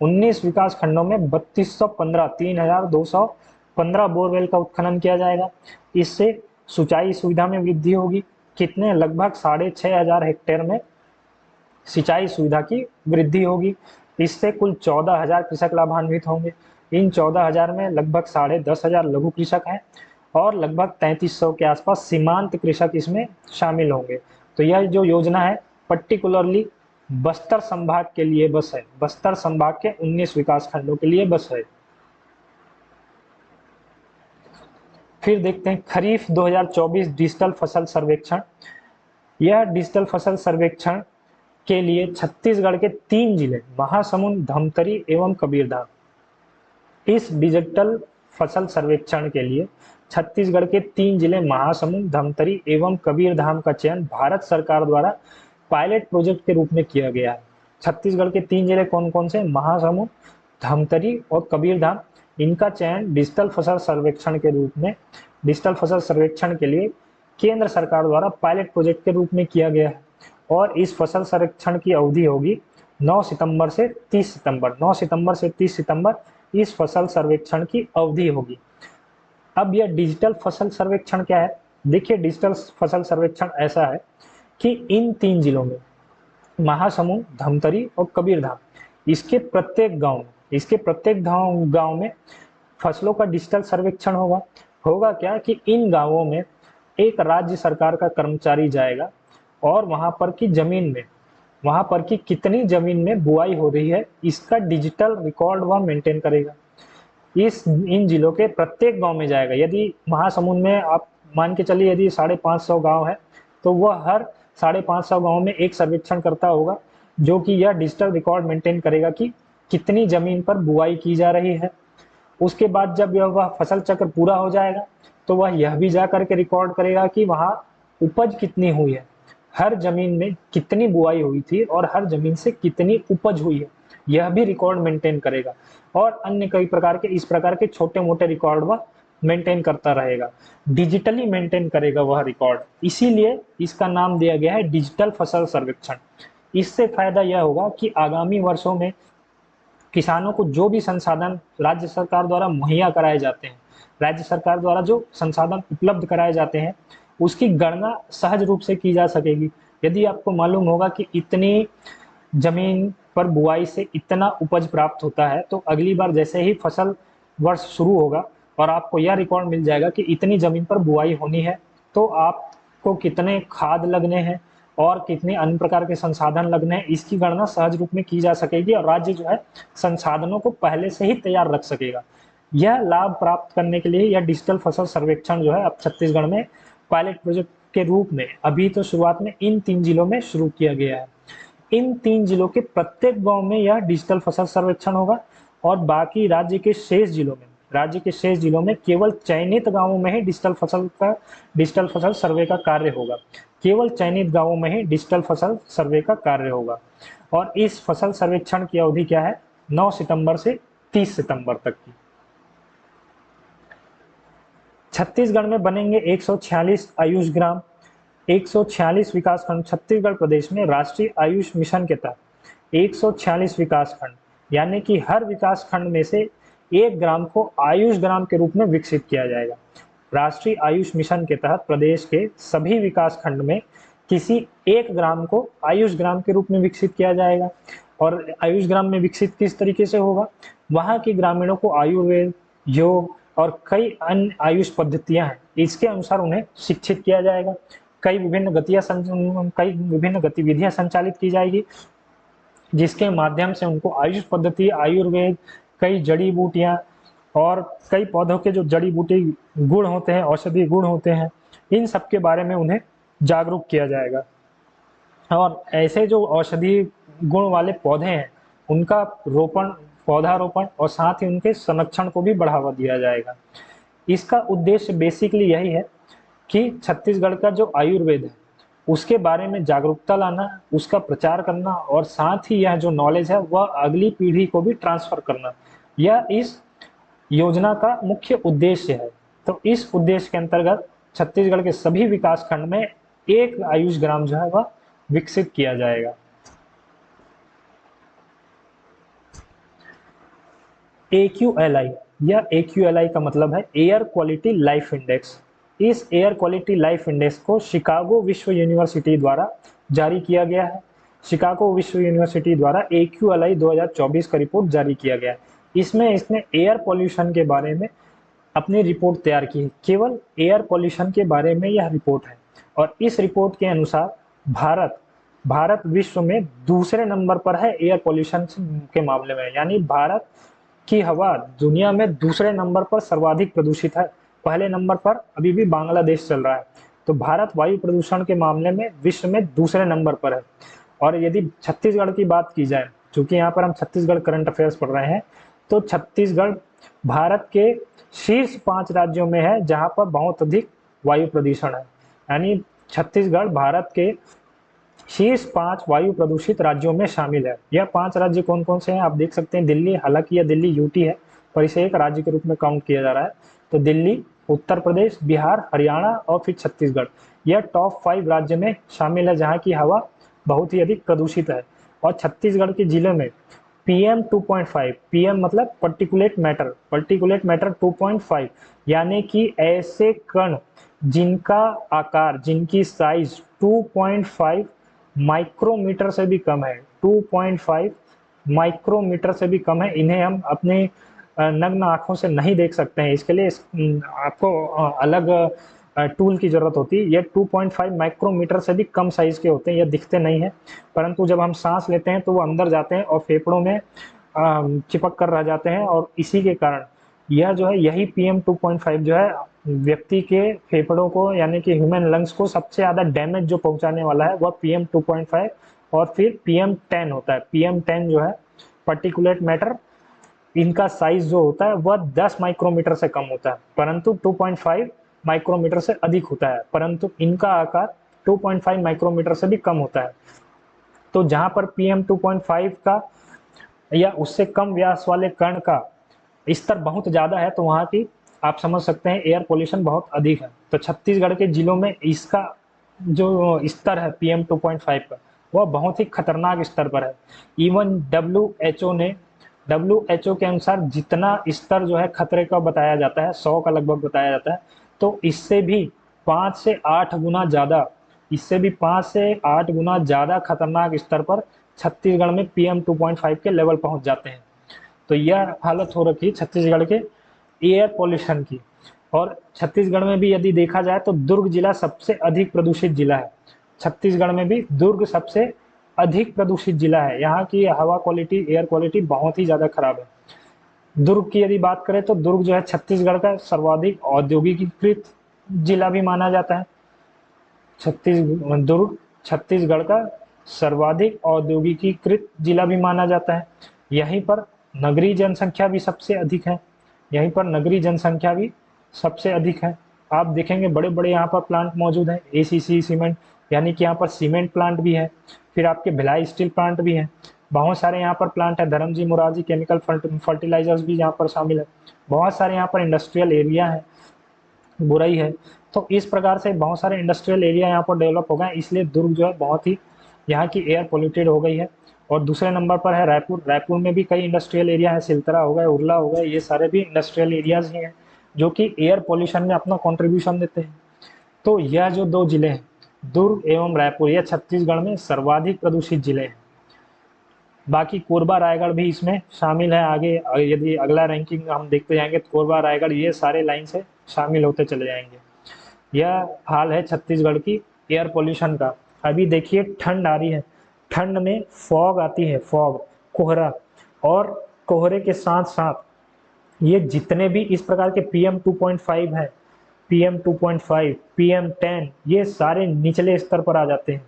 19 विकास खंडों में 3215 बोरवेल का उत्खनन किया जाएगा। इससे सिंचाई सुविधा में वृद्धि होगी। कितने? लगभग 6500 हेक्टेयर में सिंचाई सुविधा की वृद्धि होगी। इससे कुल 14,000 कृषक लाभान्वित होंगे। इन 14,000 में लगभग 10,500 लघु कृषक हैं और लगभग 3300 के आसपास सीमांत कृषक इसमें शामिल होंगे। तो यह जो योजना है पर्टिकुलरली बस्तर संभाग के लिए बस है, बस्तर संभाग के 19 विकास खंडों के लिए बस है। फिर देखते हैं खरीफ 2024 डिजिटल फसल सर्वेक्षण। यह डिजिटल फसल सर्वेक्षण के लिए छत्तीसगढ़ के 3 जिले महासमुंद, धमतरी एवं कबीरधाम, इस डिजिटल फसल सर्वेक्षण के लिए छत्तीसगढ़ के 3 जिले महासमुंद, धमतरी एवं कबीरधाम का चयन भारत सरकार द्वारा पायलट प्रोजेक्ट के रूप में किया गया है। छत्तीसगढ़ के 3 जिले कौन कौन से? महासमुंद, धमतरी और कबीरधाम। इनका चयन डिजिटल फसल सर्वेक्षण के रूप में, डिजिटल फसल सर्वेक्षण के लिए केंद्र सरकार द्वारा पायलट प्रोजेक्ट के रूप में किया गया है। और इस फसल सर्वेक्षण की अवधि होगी 9 सितंबर से 30 सितंबर। 9 सितंबर से 30 सितंबर इस फसल सर्वेक्षण की अवधि होगी। अब यह डिजिटल फसल सर्वेक्षण क्या है? देखिए, डिजिटल फसल सर्वेक्षण ऐसा है कि इन 3 जिलों में महासमुंद, धमतरी और कबीरधाम, इसके प्रत्येक गांव में फसलों का डिजिटल सर्वेक्षण होगा क्या कि इन गांवों में एक राज्य सरकार का कर्मचारी जाएगा और वहां पर की कितनी जमीन में बुआई हो रही है इसका डिजिटल रिकॉर्ड वह मेंटेन करेगा। इन जिलों के प्रत्येक गांव में जाएगा। यदि महासमुंद में आप मान के चलिए यदि 550 गांव है तो वह हर 550 गांव में एक सर्वेक्षण करता होगा जो कि यह डिजिटल रिकॉर्ड मेंटेन करेगा कि कितनी जमीन पर बुआई की जा रही है। उसके बाद जब वह फसल चक्र पूरा हो जाएगा तो वह यह भी जा करके रिकॉर्ड करेगा कि वहाँ उपज कितनी हुई है। हर जमीन में कितनी बुआई हुई थी और हर जमीन से कितनी उपज हुई है, यह भी रिकॉर्ड मेंटेन करेगा। और अन्य कई प्रकार के इस प्रकार के छोटे मोटे रिकॉर्ड वह मेंटेन करता रहेगा, डिजिटली मेंटेन करेगा वह रिकॉर्ड। इसीलिए इसका नाम दिया गया है डिजिटल फसल सर्वेक्षण। इससे फायदा यह होगा कि आगामी वर्षों में किसानों को जो भी संसाधन राज्य सरकार द्वारा मुहैया कराए जाते हैं, राज्य सरकार द्वारा जो संसाधन उपलब्ध कराए जाते हैं, उसकी गणना सहज रूप से की जा सकेगी। यदि आपको मालूम होगा कि इतनी जमीन पर बुआई से इतना उपज प्राप्त होता है, तो अगली बार जैसे ही फसल वर्ष शुरू होगा और आपको यह रिकॉर्ड मिल जाएगा कि इतनी जमीन पर बुआई होनी है, तो आपको कितने खाद लगने हैं और कितने अन्य प्रकार के संसाधन लगने हैं, इसकी गणना सहज रूप में की जा सकेगी और राज्य जो है संसाधनों को पहले से ही तैयार रख सकेगा। यह लाभ प्राप्त करने के लिए यह डिजिटल फसल सर्वेक्षण जो है अब छत्तीसगढ़ में पायलट प्रोजेक्ट के रूप में अभी तो शुरुआत में इन 3 जिलों में शुरू किया गया है। इन 3 जिलों के प्रत्येक गांव में यह डिजिटल फसल सर्वेक्षण होगा और बाकी राज्य के शेष जिलों में केवल चयनित गांवों में ही डिजिटल फसल सर्वे का कार्य होगा। केवल चयनित गांवों में ही डिजिटल फसल सर्वे का कार्य होगा। और इस फसल सर्वेक्षण की अवधि क्या है? 9 सितंबर से 30 सितंबर तक की। छत्तीसगढ़ में बनेंगे 146 आयुष ग्राम। 146 विकासखंड छत्तीसगढ़ प्रदेश में राष्ट्रीय आयुष मिशन के तहत 146 विकासखंड, यानी कि हर विकासखंड में से एक ग्राम को आयुष ग्राम के रूप में विकसित किया जाएगा। राष्ट्रीय आयुष मिशन के तहत प्रदेश के सभी विकासखंड में किसी एक ग्राम को आयुष ग्राम के रूप में विकसित किया जाएगा। और आयुष ग्राम में विकसित किस तरीके से होगा? वहाँ के ग्रामीणों को आयुर्वेद, योग और कई अन्य आयुष पद्धतियां हैं, इसके अनुसार उन्हें शिक्षित किया जाएगा। कई विभिन्न गतिविधियां संचालित की जाएगी, जिसके माध्यम से उनको आयुष पद्धति, आयुर्वेद, कई जड़ी बूटियां और कई पौधों के जो जड़ी बूटी गुण होते हैं, औषधीय गुण होते हैं, इन सब के बारे में उन्हें जागरूक किया जाएगा। और ऐसे जो औषधीय गुण वाले पौधे हैं, उनका पौधारोपण और साथ ही उनके संरक्षण को भी बढ़ावा दिया जाएगा। इसका उद्देश्य बेसिकली यही है कि छत्तीसगढ़ का जो आयुर्वेद है उसके बारे में जागरूकता लाना, उसका प्रचार करना और साथ ही यह जो नॉलेज है वह अगली पीढ़ी को भी ट्रांसफर करना, यह इस योजना का मुख्य उद्देश्य है। तो इस उद्देश्य के अंतर्गत छत्तीसगढ़ के सभी विकासखंड में एक आयुष ग्राम जो है वह विकसित किया जाएगा। AQLI, यह AQLI का मतलब है एयर क्वालिटी लाइफ इंडेक्स। इस एयर क्वालिटी लाइफ इंडेक्स को शिकागो विश्व यूनिवर्सिटी द्वारा जारी किया गया है। शिकागो विश्व यूनिवर्सिटी द्वारा AQLI 2024 का रिपोर्ट जारी किया गया है। इसमें इसने एयर पॉल्यूशन के बारे में अपनी रिपोर्ट तैयार की है। केवल एयर पॉल्यूशन के बारे में यह रिपोर्ट है और इस रिपोर्ट के अनुसार भारत विश्व में दूसरे नंबर पर है एयर पॉल्यूशन के मामले में, यानी भारत की हवा दुनिया में दूसरे नंबर पर सर्वाधिक प्रदूषित है। पहले नंबर पर अभी भी बांग्लादेश चल रहा है। तो भारत वायु प्रदूषण के मामले में विश्व में दूसरे नंबर पर है। और यदि छत्तीसगढ़ की बात की जाए, चूंकि यहाँ पर हम छत्तीसगढ़ करंट अफेयर्स पढ़ रहे हैं, तो छत्तीसगढ़ भारत के शीर्ष 5 राज्यों में है जहाँ पर बहुत अधिक वायु प्रदूषण है। यानी छत्तीसगढ़ भारत के शीर्ष 5 वायु प्रदूषित राज्यों में शामिल है। यह 5 राज्य कौन कौन से हैं आप देख सकते हैं। दिल्ली, हालांकि यह दिल्ली यूटी है पर इसे एक राज्य के रूप में काउंट किया जा रहा है। तो दिल्ली, उत्तर प्रदेश, बिहार, हरियाणा और फिर छत्तीसगढ़, यह टॉप 5 राज्य में शामिल है जहाँ की हवा बहुत ही अधिक प्रदूषित है। और छत्तीसगढ़ के जिले में PM 2.5, PM मतलब पर्टिकुलेट मैटर 2.5, यानी कि ऐसे कण जिनका आकार, जिनकी साइज 2.5 माइक्रोमीटर से भी कम है, 2.5 माइक्रोमीटर से भी कम है, इन्हें हम अपने नग्न आंखों से नहीं देख सकते हैं। इसके लिए आपको अलग टूल की जरूरत होती है। ये 2.5 माइक्रोमीटर से भी कम साइज के होते हैं, ये दिखते नहीं है, परंतु जब हम सांस लेते हैं तो वो अंदर जाते हैं और फेफड़ों में चिपक कर रह जाते हैं। और इसी के कारण यह जो है, यही PM 2.5 जो है व्यक्ति के फेफड़ों को, यानी कि ह्यूमन लंग्स को सबसे ज़्यादा डैमेज जो पहुंचाने वाला है वह PM 2.5 और फिर PM 10 होता है। PM 10 जो है पर्टिकुलेट मैटर, इनका साइज जो होता है वह 10 माइक्रोमीटर से कम होता है, परंतु 2.5 माइक्रोमीटर से अधिक होता है, परंतु इनका आकार 2.5 माइक्रोमीटर से भी कम होता है। तो जहाँ पर PM 2.5 का या उससे कम व्यास वाले कण का स्तर बहुत ज़्यादा है, तो वहाँ की आप समझ सकते हैं एयर पोल्यूशन बहुत अधिक है। तो छत्तीसगढ़ के जिलों में इसका जो स्तर है PM 2.5 का, वह बहुत ही खतरनाक स्तर पर है। इवन WHO के अनुसार जितना स्तर जो है खतरे का बताया जाता है, 100 का लगभग बताया जाता है, तो इससे भी 5 से 8 गुना ज़्यादा, इससे भी 5 से 8 गुना ज़्यादा खतरनाक स्तर पर छत्तीसगढ़ में PM 2.5 के लेवल पहुंच जाते हैं। तो यह हालत हो रखी है छत्तीसगढ़ के एयर पोल्यूशन की। और छत्तीसगढ़ में भी यदि देखा जाए तो दुर्ग जिला सबसे अधिक प्रदूषित जिला है। छत्तीसगढ़ में भी दुर्ग सबसे अधिक प्रदूषित जिला है। यहाँ की हवा क्वालिटी, एयर क्वालिटी बहुत ही ज़्यादा खराब है। दुर्ग की यदि बात करें तो दुर्ग जो है छत्तीसगढ़ का सर्वाधिक औद्योगिकीकृत जिला भी माना जाता है। दुर्ग छत्तीसगढ़ का सर्वाधिक औद्योगिकीकृत जिला भी माना जाता है। यहीं पर नगरीय जनसंख्या भी सबसे अधिक है। यहीं पर नगरीय जनसंख्या भी सबसे अधिक है। आप देखेंगे बड़े बड़े यहाँ पर प्लांट मौजूद हैं, ACC सीमेंट, यानी कि यहाँ पर सीमेंट प्लांट भी है। फिर आपके भिलाई स्टील प्लांट भी है। बहुत सारे यहाँ पर प्लांट है। धर्मजी मोरारजी केमिकल फर्टिलाइजर्स भी यहाँ पर शामिल है। बहुत सारे यहाँ पर इंडस्ट्रियल एरिया है, बुराई है। तो इस प्रकार से बहुत सारे इंडस्ट्रियल एरिया यहाँ पर डेवलप हो गए, इसलिए दुर्ग जो है बहुत ही यहाँ की एयर पोल्यूटेड हो गई है। और दूसरे नंबर पर है रायपुर। रायपुर में भी कई इंडस्ट्रियल एरिया है, सिलतरा हो गए, उरला हो गए, ये सारे भी इंडस्ट्रियल एरियाज ही हैं जो कि एयर पोल्यूशन में अपना कॉन्ट्रीब्यूशन देते हैं। तो यह जो दो जिले हैं, दुर्ग एवं रायपुर, यह छत्तीसगढ़ में सर्वाधिक प्रदूषित जिले हैं। बाकी कोरबा रायगढ़ भी इसमें शामिल है। आगे यदि अगला रैंकिंग हम देखते जाएंगे तो कोरबा रायगढ़ ये सारे लाइन से शामिल होते चले जाएंगे। यह हाल है छत्तीसगढ़ की एयर पोल्यूशन का। अभी देखिए ठंड आ रही है, ठंड में फॉग आती है, फॉग, कोहरा, और कोहरे के साथ साथ ये जितने भी इस प्रकार के PM 2.5 है, PM 2.5, PM 10, ये सारे निचले स्तर पर आ जाते हैं।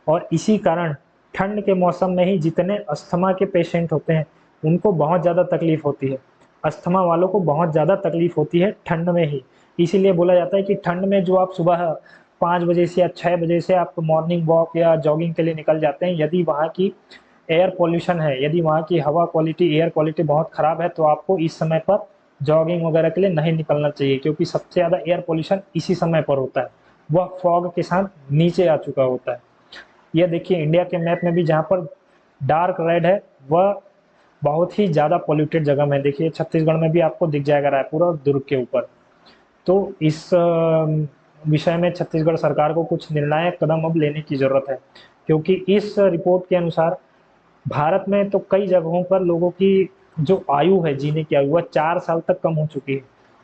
और इसी कारण ठंड के मौसम में ही जितने अस्थमा के पेशेंट होते हैं उनको बहुत ज़्यादा तकलीफ होती है। अस्थमा वालों को बहुत ज़्यादा तकलीफ होती है ठंड में ही। इसीलिए बोला जाता है कि ठंड में जो आप सुबह 5 बजे से या 6 बजे से आप मॉर्निंग वॉक या जॉगिंग के लिए निकल जाते हैं, यदि वहाँ की एयर पोल्यूशन है, यदि वहाँ की हवा क्वालिटी, एयर क्वालिटी बहुत ख़राब है, तो आपको इस समय पर जॉगिंग वगैरह के लिए नहीं निकलना चाहिए, क्योंकि सबसे ज़्यादा एयर पोल्यूशन इसी समय पर होता है। वह फॉग के साथ नीचे आ चुका होता है। यह देखिए इंडिया के मैप में भी जहाँ पर डार्क रेड है वह बहुत ही ज़्यादा पोल्यूटेड जगह में, देखिए छत्तीसगढ़ में भी आपको दिख जाएगा, रायपुर और दुर्ग के ऊपर। तो इस विषय में छत्तीसगढ़ सरकार को कुछ निर्णायक कदम अब लेने की ज़रूरत है, क्योंकि इस रिपोर्ट के अनुसार भारत में तो कई जगहों पर लोगों की जो आयु है, जीने की आयु, वह 4 साल तक कम हो चुकी है।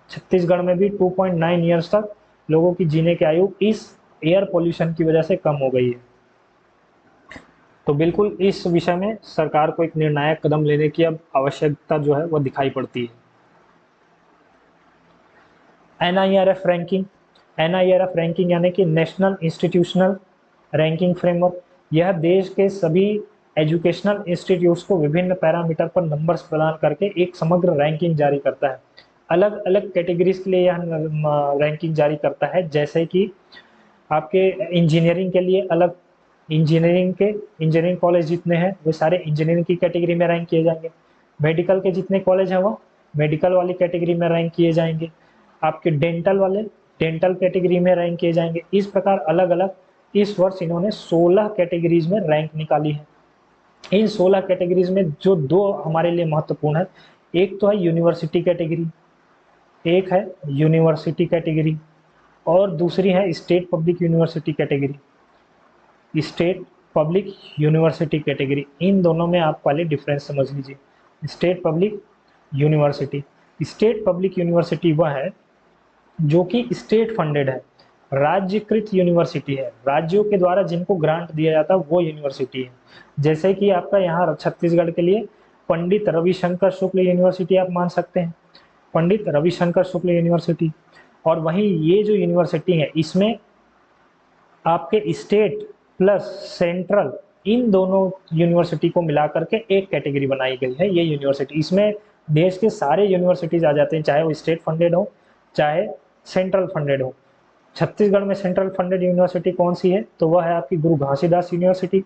छत्तीसगढ़ में भी 2.9 ईयर्स तक लोगों की जीने की आयु इस एयर पोल्यूशन की वजह से कम हो गई है। तो बिल्कुल इस विषय में सरकार को एक निर्णायक कदम लेने की अब आवश्यकता जो है वह दिखाई पड़ती है। NIRF रैंकिंग, NIRF रैंकिंग यानी कि नेशनल इंस्टीट्यूशनल रैंकिंग फ्रेमवर्क, यह देश के सभी एजुकेशनल इंस्टीट्यूट्स को विभिन्न पैरामीटर पर नंबर्स प्रदान करके एक समग्र रैंकिंग जारी करता है। अलग अलग कैटेगरीज के लिए यह रैंकिंग जारी करता है, जैसे कि आपके इंजीनियरिंग के लिए अलग, इंजीनियरिंग कॉलेज जितने हैं वे सारे इंजीनियरिंग की कैटेगरी में रैंक किए जाएंगे। मेडिकल के जितने कॉलेज हैं वो मेडिकल वाली कैटेगरी में रैंक किए जाएंगे। आपके डेंटल वाले डेंटल कैटेगरी में रैंक किए जाएंगे। इस प्रकार अलग अलग इस वर्ष इन्होंने 16 कैटेगरीज में रैंक निकाली है। इन 16 कैटेगरीज में जो दो हमारे लिए महत्वपूर्ण है, एक तो है यूनिवर्सिटी कैटेगरी, एक है यूनिवर्सिटी कैटेगरी, और दूसरी है state public university category. State public university category, इन दोनों में आप पहले डिफरेंस समझ लीजिए। State public university, state public university वह है जो कि स्टेट फंडेड है, राज्यकृत यूनिवर्सिटी है, राज्यों के द्वारा जिनको ग्रांट दिया जाता है वो यूनिवर्सिटी है। जैसे कि आपका यहाँ छत्तीसगढ़ के लिए पंडित रविशंकर शुक्ल यूनिवर्सिटी आप मान सकते हैं, पंडित रविशंकर शुक्ल यूनिवर्सिटी। और वहीं ये जो यूनिवर्सिटी है इसमें आपके स्टेट प्लस सेंट्रल, इन दोनों यूनिवर्सिटी को मिला करके एक कैटेगरी बनाई गई है ये यूनिवर्सिटी। इसमें देश के सारे यूनिवर्सिटीज आ जाते हैं, चाहे वो स्टेट फंडेड हो चाहे सेंट्रल फंडेड हो। छत्तीसगढ़ में सेंट्रल फंडेड यूनिवर्सिटी कौन सी है, तो वह है आपकी गुरु घासीदास यूनिवर्सिटी।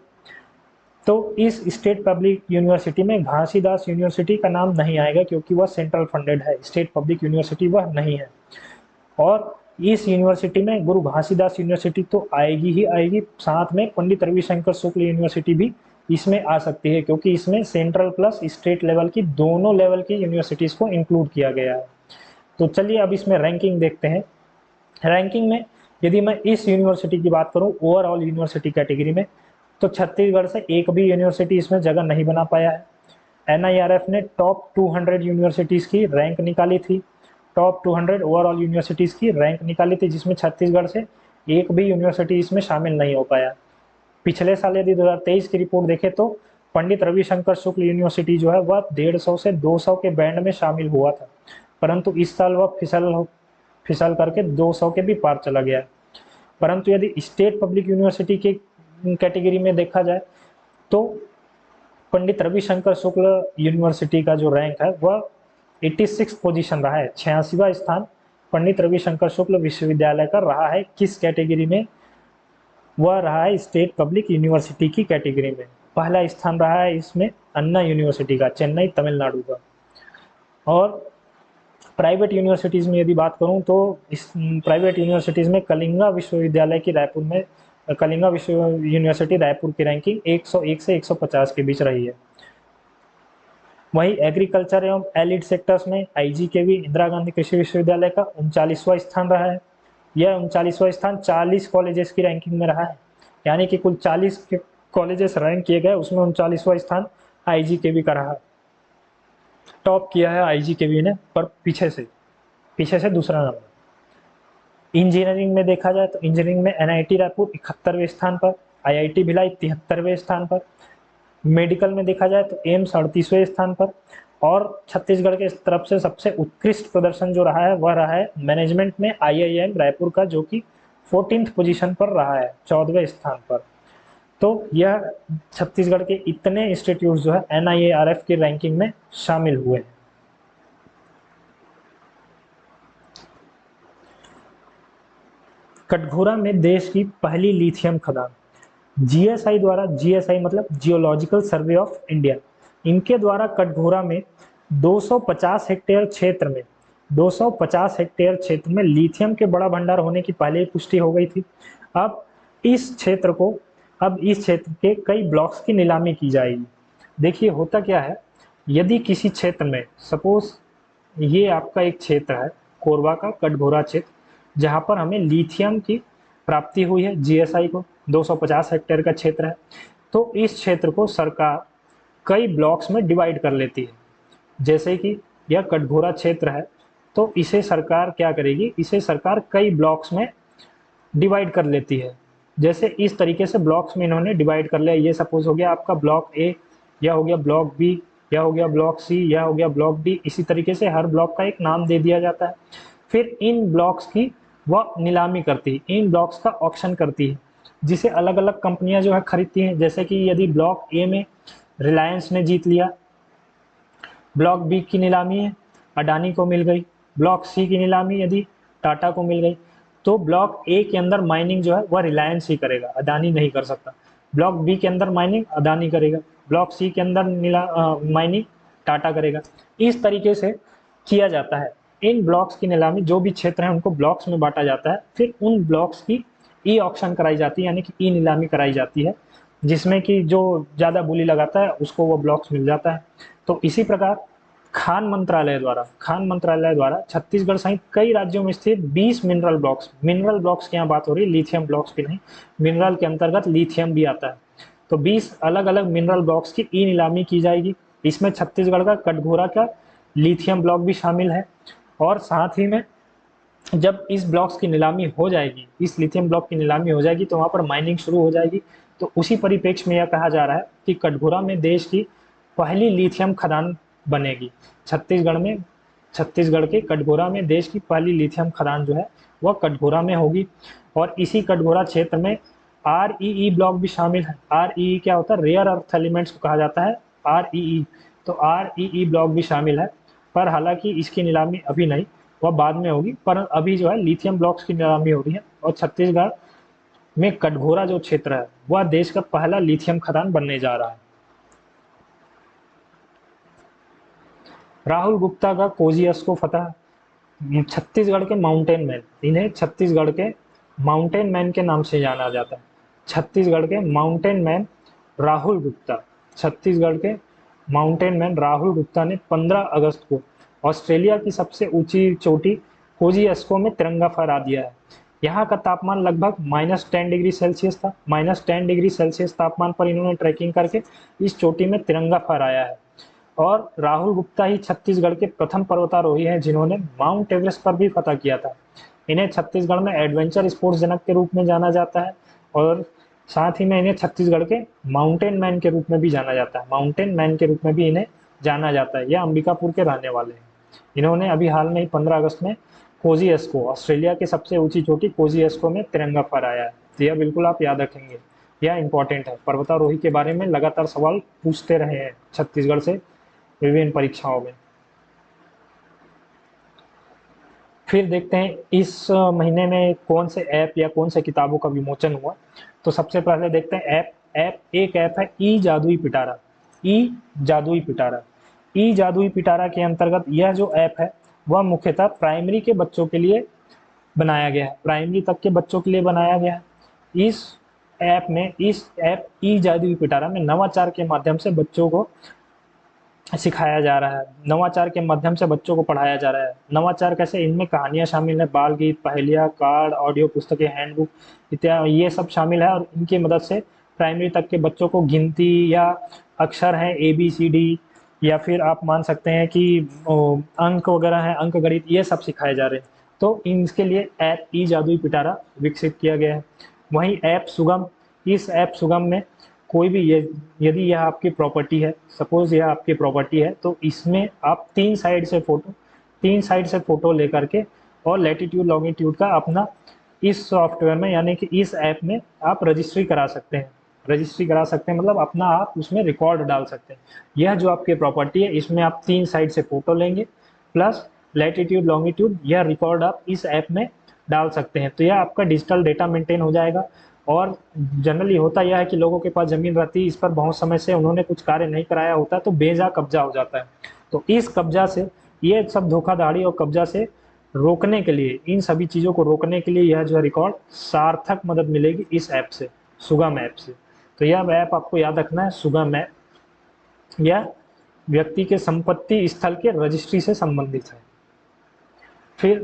तो इस स्टेट पब्लिक यूनिवर्सिटी में घासीदास यूनिवर्सिटी का नाम नहीं आएगा क्योंकि वह सेंट्रल फंडेड है, स्टेट पब्लिक यूनिवर्सिटी वह नहीं है। और इस यूनिवर्सिटी में गुरु घासीदास यूनिवर्सिटी तो आएगी ही आएगी, साथ में पंडित रविशंकर शुक्ल यूनिवर्सिटी भी इसमें आ सकती है, क्योंकि इसमें सेंट्रल प्लस स्टेट लेवल की दोनों लेवल की यूनिवर्सिटीज़ को इंक्लूड किया गया है। तो चलिए अब इसमें रैंकिंग देखते हैं। रैंकिंग में यदि मैं इस यूनिवर्सिटी की बात करूं ओवरऑल यूनिवर्सिटी कैटेगरी में, तो छत्तीसगढ़ से एक भी यूनिवर्सिटी इसमें जगह नहीं बना पाया है। एनआईआरएफ ने टॉप 200 यूनिवर्सिटीज़ की रैंक निकाली थी, टॉप 200 ओवरऑल यूनिवर्सिटीज़ की रैंक निकाली थी, जिसमें छत्तीसगढ़ से एक भी यूनिवर्सिटी इसमें शामिल नहीं हो पाया। पिछले साल यदि 2023 की रिपोर्ट देखें तो पंडित रविशंकर शुक्ल यूनिवर्सिटी जो है वह 150 से 200 के बैंड में शामिल हुआ था, परंतु इस साल वह फिसल करके 200 के भी पार चला गया। परंतु यदि स्टेट पब्लिक यूनिवर्सिटी के कैटेगरी में देखा जाए तो पंडित रविशंकर शुक्ल यूनिवर्सिटी का जो रैंक है वह 86 पोजीशन रहा है, 86वां स्थान पंडित रविशंकर शुक्ल विश्वविद्यालय का रहा है। किस कैटेगरी में? वह रहा है स्टेट पब्लिक यूनिवर्सिटी की कैटेगरी में। पहला स्थान रहा है इसमें अन्ना यूनिवर्सिटी का, चेन्नई तमिलनाडु का। और प्राइवेट यूनिवर्सिटीज़ में यदि बात करूं तो इस प्राइवेट यूनिवर्सिटीज़ में कलिंगा विश्वविद्यालय की रायपुर में कलिंगा विश्व यूनिवर्सिटी रायपुर की रैंकिंग 101 से 150 के बीच रही है। वहीं एग्रीकल्चर एवं एलिड सेक्टर्स में आईजीकेवी इंदिरा गांधी कृषि विश्वविद्यालय का 39वां स्थान रहा है। यह 39वां स्थान 40 कॉलेजेस की रैंकिंग में रहा है, यानी कि कुल 40 कॉलेजेस रैंक किए गए, उसमें 39वां स्थान आईजीकेवी का रहा। टॉप किया है आईजीकेवी ने, पर पीछे से दूसरा नंबर। इंजीनियरिंग में देखा जाए तो इंजीनियरिंग में एनआईटी रायपुर 71वें स्थान पर, आईआईटी भिलाई 73वें स्थान पर। मेडिकल में देखा जाए तो एम्स 38वें स्थान पर। और छत्तीसगढ़ के तरफ से सबसे उत्कृष्ट प्रदर्शन जो रहा है वह रहा है मैनेजमेंट में आईआईएम रायपुर का, जो कि 14th पोजीशन पर रहा है, 14वें स्थान पर। तो यह छत्तीसगढ़ के इतने इंस्टीट्यूट जो है एनआईआरएफ की रैंकिंग में शामिल हुए हैं। कटघोरा में देश की पहली लिथियम खदान जीएसआई द्वारा, जीएसआई मतलब जियोलॉजिकल सर्वे ऑफ इंडिया, इनके द्वारा कटघोरा में 250 हेक्टेयर क्षेत्र में 250 हेक्टेयर क्षेत्र में लिथियम के बड़ा भंडार होने की पहले ही पुष्टि हो गई थी। अब इस क्षेत्र के कई ब्लॉक्स की नीलामी की जाएगी। देखिए होता क्या है, यदि किसी क्षेत्र में सपोज ये आपका एक क्षेत्र है कोरबा का कटघोरा क्षेत्र, जहाँ पर हमें लिथियम की प्राप्ति हुई है, जीएसआई को 250 हेक्टेयर का क्षेत्र है, तो इस क्षेत्र को सरकार कई ब्लॉक्स में डिवाइड कर लेती है। जैसे कि यह कटघोरा क्षेत्र है, तो इसे सरकार क्या करेगी, इसे सरकार कई ब्लॉक्स में डिवाइड कर लेती है। जैसे इस तरीके से ब्लॉक्स में इन्होंने डिवाइड कर लिया। ये सपोज हो गया आपका ब्लॉक ए, यह हो गया ब्लॉक बी, यह हो गया ब्लॉक सी, यह हो गया ब्लॉक डी। इसी तरीके से हर ब्लॉक का एक नाम दे दिया जाता है। फिर इन ब्लॉक्स की वह नीलामी करती है, इन ब्लॉक्स का ऑक्शन करती है, जिसे अलग अलग कंपनियां जो है खरीदती हैं। जैसे कि यदि ब्लॉक ए में रिलायंस ने जीत लिया, ब्लॉक बी की नीलामी है अडानी को मिल गई, ब्लॉक सी की नीलामी यदि टाटा को मिल गई, तो ब्लॉक ए के अंदर माइनिंग जो है वह रिलायंस ही करेगा, अडानी नहीं कर सकता। ब्लॉक बी के अंदर माइनिंग अडानी करेगा, ब्लॉक सी के अंदर माइनिंग टाटा करेगा। इस तरीके से किया जाता है। इन ब्लॉक्स की नीलामी, जो भी क्षेत्र है उनको ब्लॉक्स में बांटा जाता है, फिर उन ब्लॉक्स की ई ऑक्शन कराई जाती है, यानी कि ई नीलामी कराई जाती है, जिसमें कि जो ज़्यादा बोली लगाता है उसको वो ब्लॉक्स मिल जाता है। तो इसी प्रकार खान मंत्रालय द्वारा छत्तीसगढ़ सहित कई राज्यों में स्थित 20 मिनरल ब्लॉक्स की यहाँ बात हो रही है, लिथियम ब्लॉक्स की नहीं, मिनरल के अंतर्गत लिथियम भी आता है। तो 20 अलग अलग मिनरल ब्लॉक्स की ई नीलामी की जाएगी। इसमें छत्तीसगढ़ का कटघोरा का लिथियम ब्लॉक भी शामिल है। और साथ ही में जब इस ब्लॉक्स की नीलामी हो जाएगी, इस लिथियम ब्लॉक की नीलामी हो जाएगी, तो वहाँ पर माइनिंग शुरू हो जाएगी। तो उसी परिप्रेक्ष्य में यह कहा जा रहा है कि कटघोरा में देश की पहली लिथियम खदान बनेगी। छत्तीसगढ़ के कटघोरा में देश की पहली लिथियम खदान जो है वह कटघोरा में होगी। और इसी कटघोरा क्षेत्र में REE ब्लॉक भी शामिल है। REE क्या होता है? रेयर अर्थ एलिमेंट्स को कहा जाता है REE। तो REE ब्लॉक भी शामिल है, पर हालांकि इसकी नीलामी अभी नहीं, वह बाद में होगी, पर अभी जो है लिथियम ब्लॉक्स की नीलामी हो रही है और छत्तीसगढ़ में कटघोरा जो क्षेत्र है वह देश का पहला लिथियम खदान बनने जा रहा है। राहुल गुप्ता का कोजियस को फतह, छत्तीसगढ़ के माउंटेन मैन, इन्हें छत्तीसगढ़ के माउंटेन मैन के नाम से जाना जाता है। छत्तीसगढ़ के माउंटेन मैन राहुल गुप्ता, छत्तीसगढ़ के माउंटेन मैन राहुल गुप्ता ने 15 अगस्त को ऑस्ट्रेलिया की सबसे ऊंची चोटी कोजियस्को में तिरंगा फहरा दिया है। यहाँ का तापमान लगभग -10 डिग्री सेल्सियस था। -10 डिग्री सेल्सियस तापमान पर इन्होंने ट्रैकिंग करके इस चोटी में तिरंगा फहराया है। और राहुल गुप्ता ही छत्तीसगढ़ के प्रथम पर्वतारोही हैं जिन्होंने माउंट एवरेस्ट पर भी फतह किया था। इन्हें छत्तीसगढ़ में एडवेंचर स्पोर्ट्स जनक के रूप में जाना जाता है और साथ ही में इन्हें छत्तीसगढ़ के माउंटेन मैन के रूप में भी जाना जाता है। माउंटेन मैन के रूप में भी इन्हें जाना जाता है। यह अंबिकापुर के रहने वाले हैं। इन्होंने अभी हाल में ही 15 अगस्त में कोजियस्को, ऑस्ट्रेलिया की सबसे ऊंची चोटी कोजियस्को में तिरंगा फहराया है। तो यह बिल्कुल आप याद रखेंगे, यह इंपॉर्टेंट है। पर्वतारोही के बारे में लगातार सवाल पूछते रहे हैं छत्तीसगढ़ से विभिन्न परीक्षाओं में। फिर देखते हैं इस महीने में कौन से ऐप या कौन से किताबों का विमोचन हुआ। तो सबसे पहले देखते हैं एक ऐप है ई जादुई पिटारा। ई जादुई पिटारा, ई जादुई पिटारा के अंतर्गत यह जो ऐप है वह मुख्यतः प्राइमरी के बच्चों के लिए बनाया गया है, प्राइमरी तक के बच्चों के लिए बनाया गया है। इस ऐप ई जादुई पिटारा में नवाचार के माध्यम से बच्चों को सिखाया जा रहा है, नवाचार के माध्यम से बच्चों को पढ़ाया जा रहा है। नवाचार कैसे? इनमें कहानियां शामिल है, बाल गीत, पहेलियां, कार्ड, ऑडियो पुस्तकें, हैंडबुक इत्यादि, ये सब शामिल है। और इनकी मदद से प्राइमरी तक के बच्चों को गिनती या अक्षर हैं ABCD, या फिर आप मान सकते हैं कि अंक वगैरह है, अंक गणित, ये सब सिखाए जा रहे हैं। तो इनके लिए ऐप ई जादुई पिटारा विकसित किया गया है। वहीं ऐप सुगम, इस ऐप सुगम में कोई भी यदि यह आपकी प्रॉपर्टी है, सपोज यह आपकी प्रॉपर्टी है, तो इसमें आप तीन साइड से फोटो लेकर के और लैटिट्यूड लॉन्गिट्यूड का अपना इस सॉफ्टवेयर में यानी कि इस ऐप में आप रजिस्ट्री करा सकते हैं। मतलब अपना आप उसमें रिकॉर्ड डाल सकते हैं। यह जो आपकी प्रॉपर्टी है इसमें आप तीन साइड से फोटो लेंगे प्लस लैटिट्यूड लॉन्गिट्यूड, यह रिकॉर्ड आप इस ऐप में डाल सकते हैं। तो यह आपका डिजिटल डेटा मेंटेन हो जाएगा। और जनरली होता यह है कि लोगों के पास ज़मीन रहती है, इस पर बहुत समय से उन्होंने कुछ कार्य नहीं कराया होता, तो बेजा कब्जा हो जाता है। तो इस कब्जा से, ये सब धोखाधड़ी और कब्जा से रोकने के लिए, इन सभी चीज़ों को रोकने के लिए यह जो है रिकॉर्ड सार्थक मदद मिलेगी इस ऐप से, सुगम ऐप से। तो यह ऐप आपको याद रखना है, सुगम ऐप। यह व्यक्ति के संपत्ति स्थल के रजिस्ट्री से संबंधित है। फिर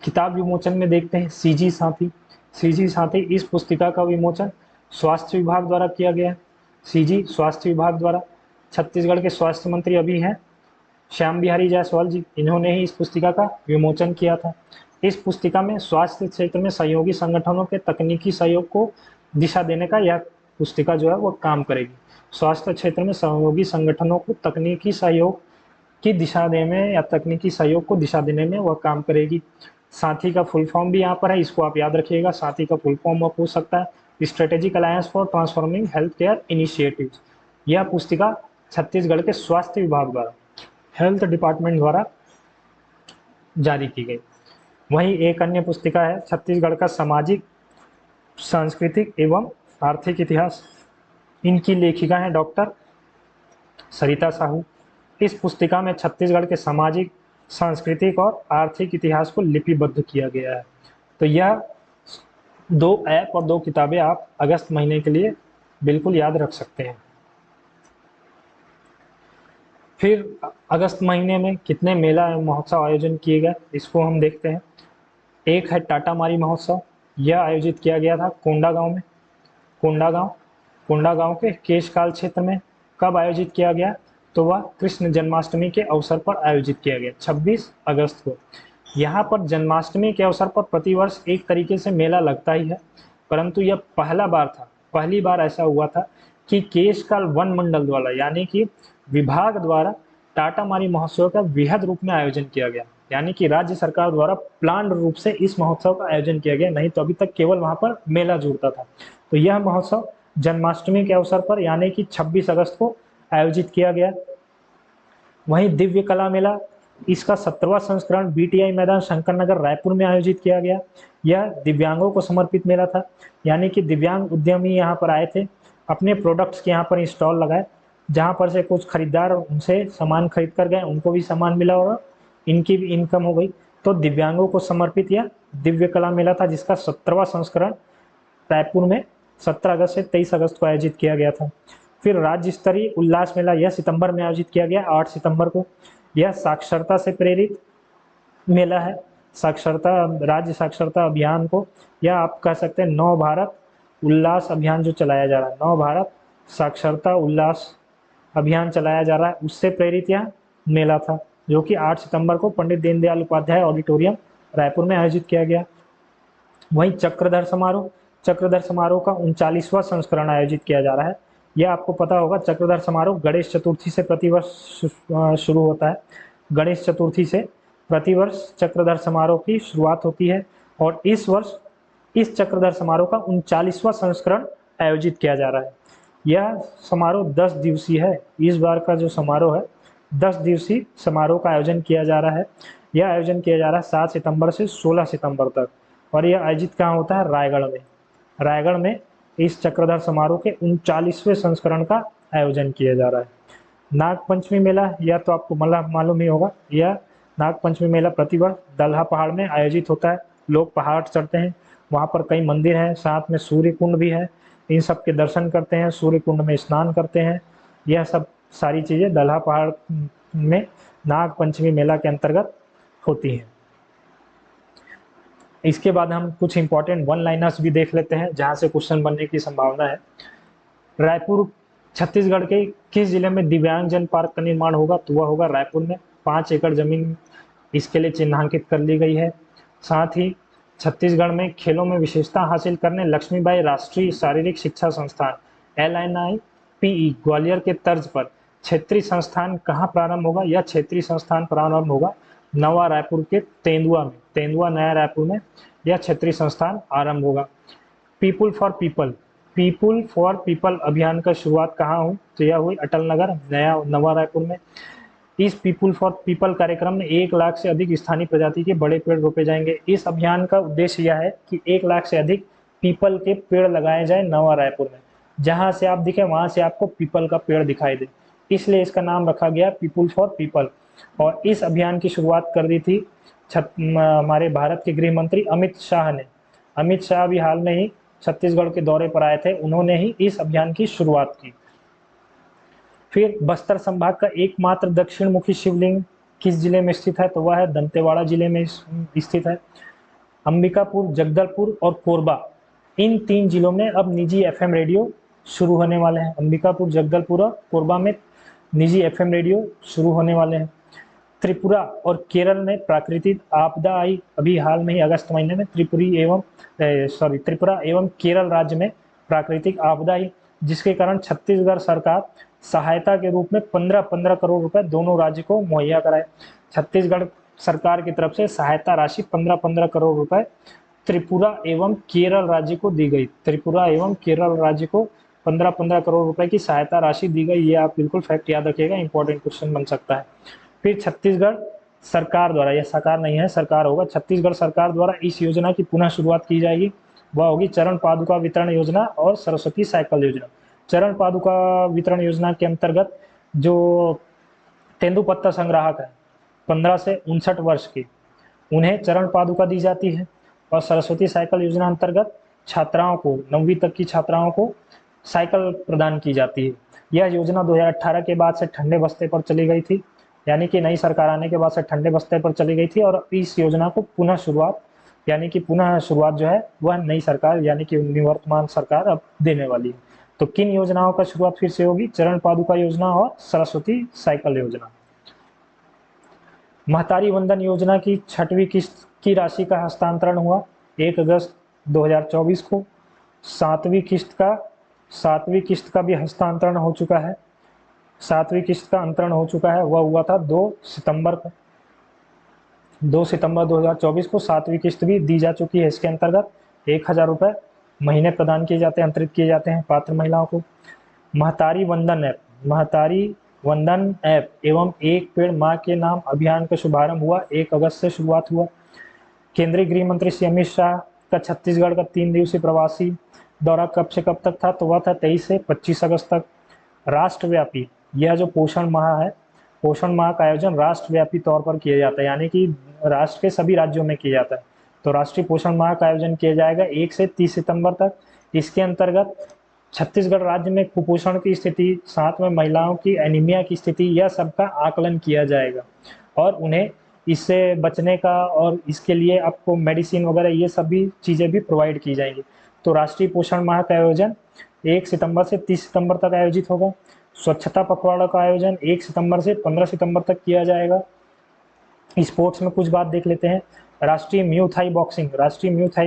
किताब विमोचन में देखते हैं सीजी साथी। सीजी साथी, इस पुस्तिका का विमोचन स्वास्थ्य विभाग द्वारा किया गया है। सीजी स्वास्थ्य विभाग द्वारा, छत्तीसगढ़ के स्वास्थ्य मंत्री अभी हैं श्याम बिहारी जायसवाल जी, इन्होंने ही इस पुस्तिका का विमोचन किया था। इस पुस्तिका में स्वास्थ्य क्षेत्र में सहयोगी संगठनों के तकनीकी सहयोग को दिशा देने का यह पुस्तिका जो है वो काम करेगी। स्वास्थ्य क्षेत्र में सहयोगी संगठनों को तकनीकी सहयोग की दिशा देने में या तकनीकी सहयोग को दिशा देने में वह काम करेगी। साथी का फुल फॉर्म भी यहाँ पर है, इसको आप याद रखिएगा। साथी का फुल फॉर्म आप पूछ सकता है, strategic alliance for transforming health care initiatives. यह पुस्तिका छत्तीसगढ़ के स्वास्थ्य विभाग द्वारा, हेल्थ डिपार्टमेंट द्वारा जारी की गई। वहीं एक अन्य पुस्तिका है छत्तीसगढ़ का सामाजिक, सांस्कृतिक एवं आर्थिक इतिहास। इनकी लेखिका है डॉक्टर सरिता साहू। इस पुस्तिका में छत्तीसगढ़ के सामाजिक, सांस्कृतिक और आर्थिक इतिहास को लिपिबद्ध किया गया है। तो यह दो ऐप और दो किताबें आप अगस्त महीने के लिए बिल्कुल याद रख सकते हैं। फिर अगस्त महीने में कितने मेला एवं महोत्सव आयोजन किए गए, इसको हम देखते हैं। एक है टाटा मारी महोत्सव, यह आयोजित किया गया था कोंडागांव में। कोंडागांव के केशकाल क्षेत्र में। कब आयोजित किया गया? तो वह कृष्ण जन्माष्टमी के अवसर पर आयोजित किया गया 26 अगस्त को। यहाँ पर जन्माष्टमी के अवसर पर प्रतिवर्ष एक तरीके से मेला लगता ही है, परंतु यह पहली बार ऐसा हुआ था कि केशकाल वन मंडल द्वारा यानी कि विभाग द्वारा टाटा मारी महोत्सव का वृहद रूप में आयोजन किया गया। यानी कि राज्य सरकार द्वारा प्लान रूप से इस महोत्सव का आयोजन किया गया, नहीं तो अभी तक केवल वहाँ पर मेला जुड़ता था। तो यह महोत्सव जन्माष्टमी के अवसर पर यानी कि 26 अगस्त को आयोजित किया गया। वहीं दिव्य कला मेला इसका 17वां संस्करण बीटीआई मैदान शंकर नगर रायपुर में आयोजित किया गया। यह दिव्यांगों को समर्पित मेला था, यानी कि दिव्यांग उद्यमी यहाँ पर आए थे, अपने प्रोडक्ट्स के यहाँ पर स्टॉल लगाए, जहाँ पर से कुछ खरीदार उनसे सामान खरीद कर गए, उनको भी सामान मिला और इनकी भी इनकम हो गई। तो दिव्यांगों को समर्पित यह दिव्य कला मेला था, जिसका 17वां संस्करण रायपुर में 17 अगस्त से 23 अगस्त को आयोजित किया गया था। फिर राज्य स्तरीय उल्लास मेला यह सितंबर में आयोजित किया गया, 8 सितंबर को। यह साक्षरता से प्रेरित मेला है, साक्षरता राज्य साक्षरता अभियान को, या आप कह सकते हैं नव भारत उल्लास अभियान जो चलाया जा रहा है, नव भारत साक्षरता उल्लास अभियान चलाया जा रहा है, उससे प्रेरित यह मेला था, जो कि 8 सितंबर को पंडित दीनदयाल उपाध्याय ऑडिटोरियम रायपुर में आयोजित किया गया। वहीं चक्रधर समारोह का 39वां संस्करण आयोजित किया जा रहा है। यह आपको पता होगा, चक्रधर समारोह गणेश चतुर्थी से प्रतिवर्ष शुरू होता है। गणेश चतुर्थी से प्रतिवर्ष चक्रधर समारोह की शुरुआत होती है, और इस वर्ष इस चक्रधर समारोह का 39वां संस्करण आयोजित किया जा रहा है। यह समारोह 10 दिवसीय है। इस बार का जो समारोह है 10 दिवसीय समारोह का आयोजन किया जा रहा है। यह आयोजन किया जा रहा है 7 सितंबर से 16 सितंबर तक, और यह आयोजित कहाँ होता है? रायगढ़ में। रायगढ़ में इस चक्रधर समारोह के 39वें संस्करण का आयोजन किया जा रहा है। नागपंचमी मेला, यह तो आपको मालूम ही होगा, यह नागपंचमी मेला प्रतिवर्ष दलहा पहाड़ में आयोजित होता है। लोग पहाड़ चढ़ते हैं, वहाँ पर कई मंदिर हैं, साथ में सूर्य कुंड भी है, इन सब के दर्शन करते हैं, सूर्य कुंड में स्नान करते हैं। यह सब सारी चीज़ें दलहा पहाड़ में नागपंचमी मेला के अंतर्गत होती हैं। इसके बाद हम कुछ इंपॉर्टेंट वन लाइनर्स भी देख लेते हैं, जहाँ से क्वेश्चन बनने की संभावना है। रायपुर छत्तीसगढ़ के किस जिले में दिव्यांगजन पार्क का निर्माण होगा? तो वह होगा रायपुर में। 5 एकड़ जमीन इसके लिए चिन्हांकित कर ली गई है। साथ ही छत्तीसगढ़ में खेलों में विशेषता हासिल करने लक्ष्मीबाई राष्ट्रीय शारीरिक शिक्षा संस्थान LNIPE ग्वालियर के तर्ज पर क्षेत्रीय संस्थान कहाँ प्रारंभ होगा? यह क्षेत्रीय संस्थान प्रारंभ होगा नवा रायपुर के तेंदुआ में, तेंदुआ नया रायपुर में यह क्षेत्रीय संस्थान आरंभ होगा। पीपुल फॉर पीपल अभियान का शुरुआत कहाँ हुई? तो यह हुई अटल नगर नवा रायपुर में। इस पीपुल फॉर पीपल कार्यक्रम में 1 लाख से अधिक स्थानीय प्रजाति के बड़े पेड़ रोपे जाएंगे। इस अभियान का उद्देश्य यह है कि 1 लाख से अधिक पीपल के पेड़ लगाए जाए नवा रायपुर में। जहां से आप दिखे वहां से आपको पीपल का पेड़ दिखाई दे, इसलिए इसका नाम रखा गया पीपुल फॉर पीपल। और इस अभियान की शुरुआत कर दी थी हमारे भारत के गृह मंत्री अमित शाह ने। अमित शाह भी हाल में ही छत्तीसगढ़ के दौरे पर आए थे, उन्होंने ही इस अभियान की शुरुआत की। फिर बस्तर संभाग का एकमात्र दक्षिण मुखी शिवलिंग किस जिले में स्थित है? तो वह है दंतेवाड़ा जिले में स्थित है। अंबिकापुर, जगदलपुर और कोरबा, इन 3 जिलों में अब निजी FM रेडियो शुरू होने वाले हैं। अंबिकापुर, जगदलपुर और कोरबा में निजी FM रेडियो शुरू होने वाले हैं। त्रिपुरा और केरल में प्राकृतिक आपदा आई अभी हाल में ही अगस्त महीने में। त्रिपुरा एवं केरल राज्य में प्राकृतिक आपदा आई, जिसके कारण छत्तीसगढ़ सरकार सहायता के रूप में 15-15 करोड़ रुपए दोनों राज्य को मुहैया कराए। छत्तीसगढ़ सरकार की तरफ से सहायता राशि 15-15 करोड़ रुपए त्रिपुरा एवं केरल राज्य को दी गई। त्रिपुरा एवं केरल राज्य को 15-15 करोड़ रुपए की सहायता राशि दी गई। ये आप बिल्कुल फैक्ट याद रखिएगा, इंपॉर्टेंट क्वेश्चन बन सकता है। फिर छत्तीसगढ़ सरकार द्वारा, यह सरकार नहीं है सरकार होगा, छत्तीसगढ़ सरकार द्वारा इस योजना की पुनः शुरुआत की जाएगी। वह होगी चरण पादुका वितरण योजना और सरस्वती साइकिल योजना। चरण पादुका वितरण योजना के अंतर्गत जो तेंदुपत्ता संग्राहक है 15 से 59 वर्ष के, उन्हें चरण पादुका दी जाती है। और सरस्वती साइकिल योजना अंतर्गत छात्राओं को, 9वीं तक की छात्राओं को साइकिल प्रदान की जाती है। यह योजना 2018 के बाद से ठंडे बस्ते पर चली गई थी, यानी कि नई सरकार आने के बाद से ठंडे बस्ते पर चली गई थी, और इस योजना को पुनः शुरुआत जो है वह नई सरकार यानी कि निवर्तमान सरकार अब देने वाली है। तो किन योजनाओं का शुरुआत फिर से होगी? चरण पादुका योजना और सरस्वती साइकिल योजना। महतारी वंदन योजना की 6वीं किस्त की राशि का हस्तांतरण हुआ 1 अगस्त 2024 को। 7वीं किस्त का भी हस्तांतरण हो चुका है। 7वीं किस्त का अंतरण हो चुका है, वह हुआ था 2 सितंबर को। 2 सितंबर 2024 को 7वीं किस्त भी दी जा चुकी है। इसके अंतर्गत 1000 रुपये महीने प्रदान किए जाते हैं, अंतरित किए जाते हैं पात्र महिलाओं को। महतारी वंदन ऐप एवं एक पेड़ माँ के नाम अभियान का शुभारंभ हुआ, 1 अगस्त से शुरुआत हुआ। केंद्रीय गृह मंत्री श्री अमित शाह का छत्तीसगढ़ का 3 दिवसीय प्रवासी दौरा कब से कब तक था, तो वह था 23 से 25 अगस्त तक। राष्ट्रव्यापी, यह जो पोषण माह है, पोषण माह का आयोजन राष्ट्रव्यापी तौर पर किया जाता है, यानी कि राष्ट्र के सभी राज्यों में किया जाता है। तो राष्ट्रीय पोषण माह का आयोजन किया जाएगा 1 से 30 सितंबर तक। इसके अंतर्गत छत्तीसगढ़ राज्य में कुपोषण की स्थिति, साथ में महिलाओं की एनीमिया की स्थिति, यह सबका आकलन किया जाएगा और उन्हें इससे बचने का और इसके लिए आपको मेडिसिन वगैरह ये सभी चीज़ें भी प्रोवाइड की जाएंगी। तो राष्ट्रीय पोषण माह का आयोजन 1 सितंबर से 30 सितंबर तक आयोजित होगा। स्वच्छता पखवाड़ा का आयोजन 1 सितंबर से 15 सितंबर तक किया जाएगा। स्पोर्ट्स में कुछ बात देख लेते हैं। राष्ट्रीय म्यू थाई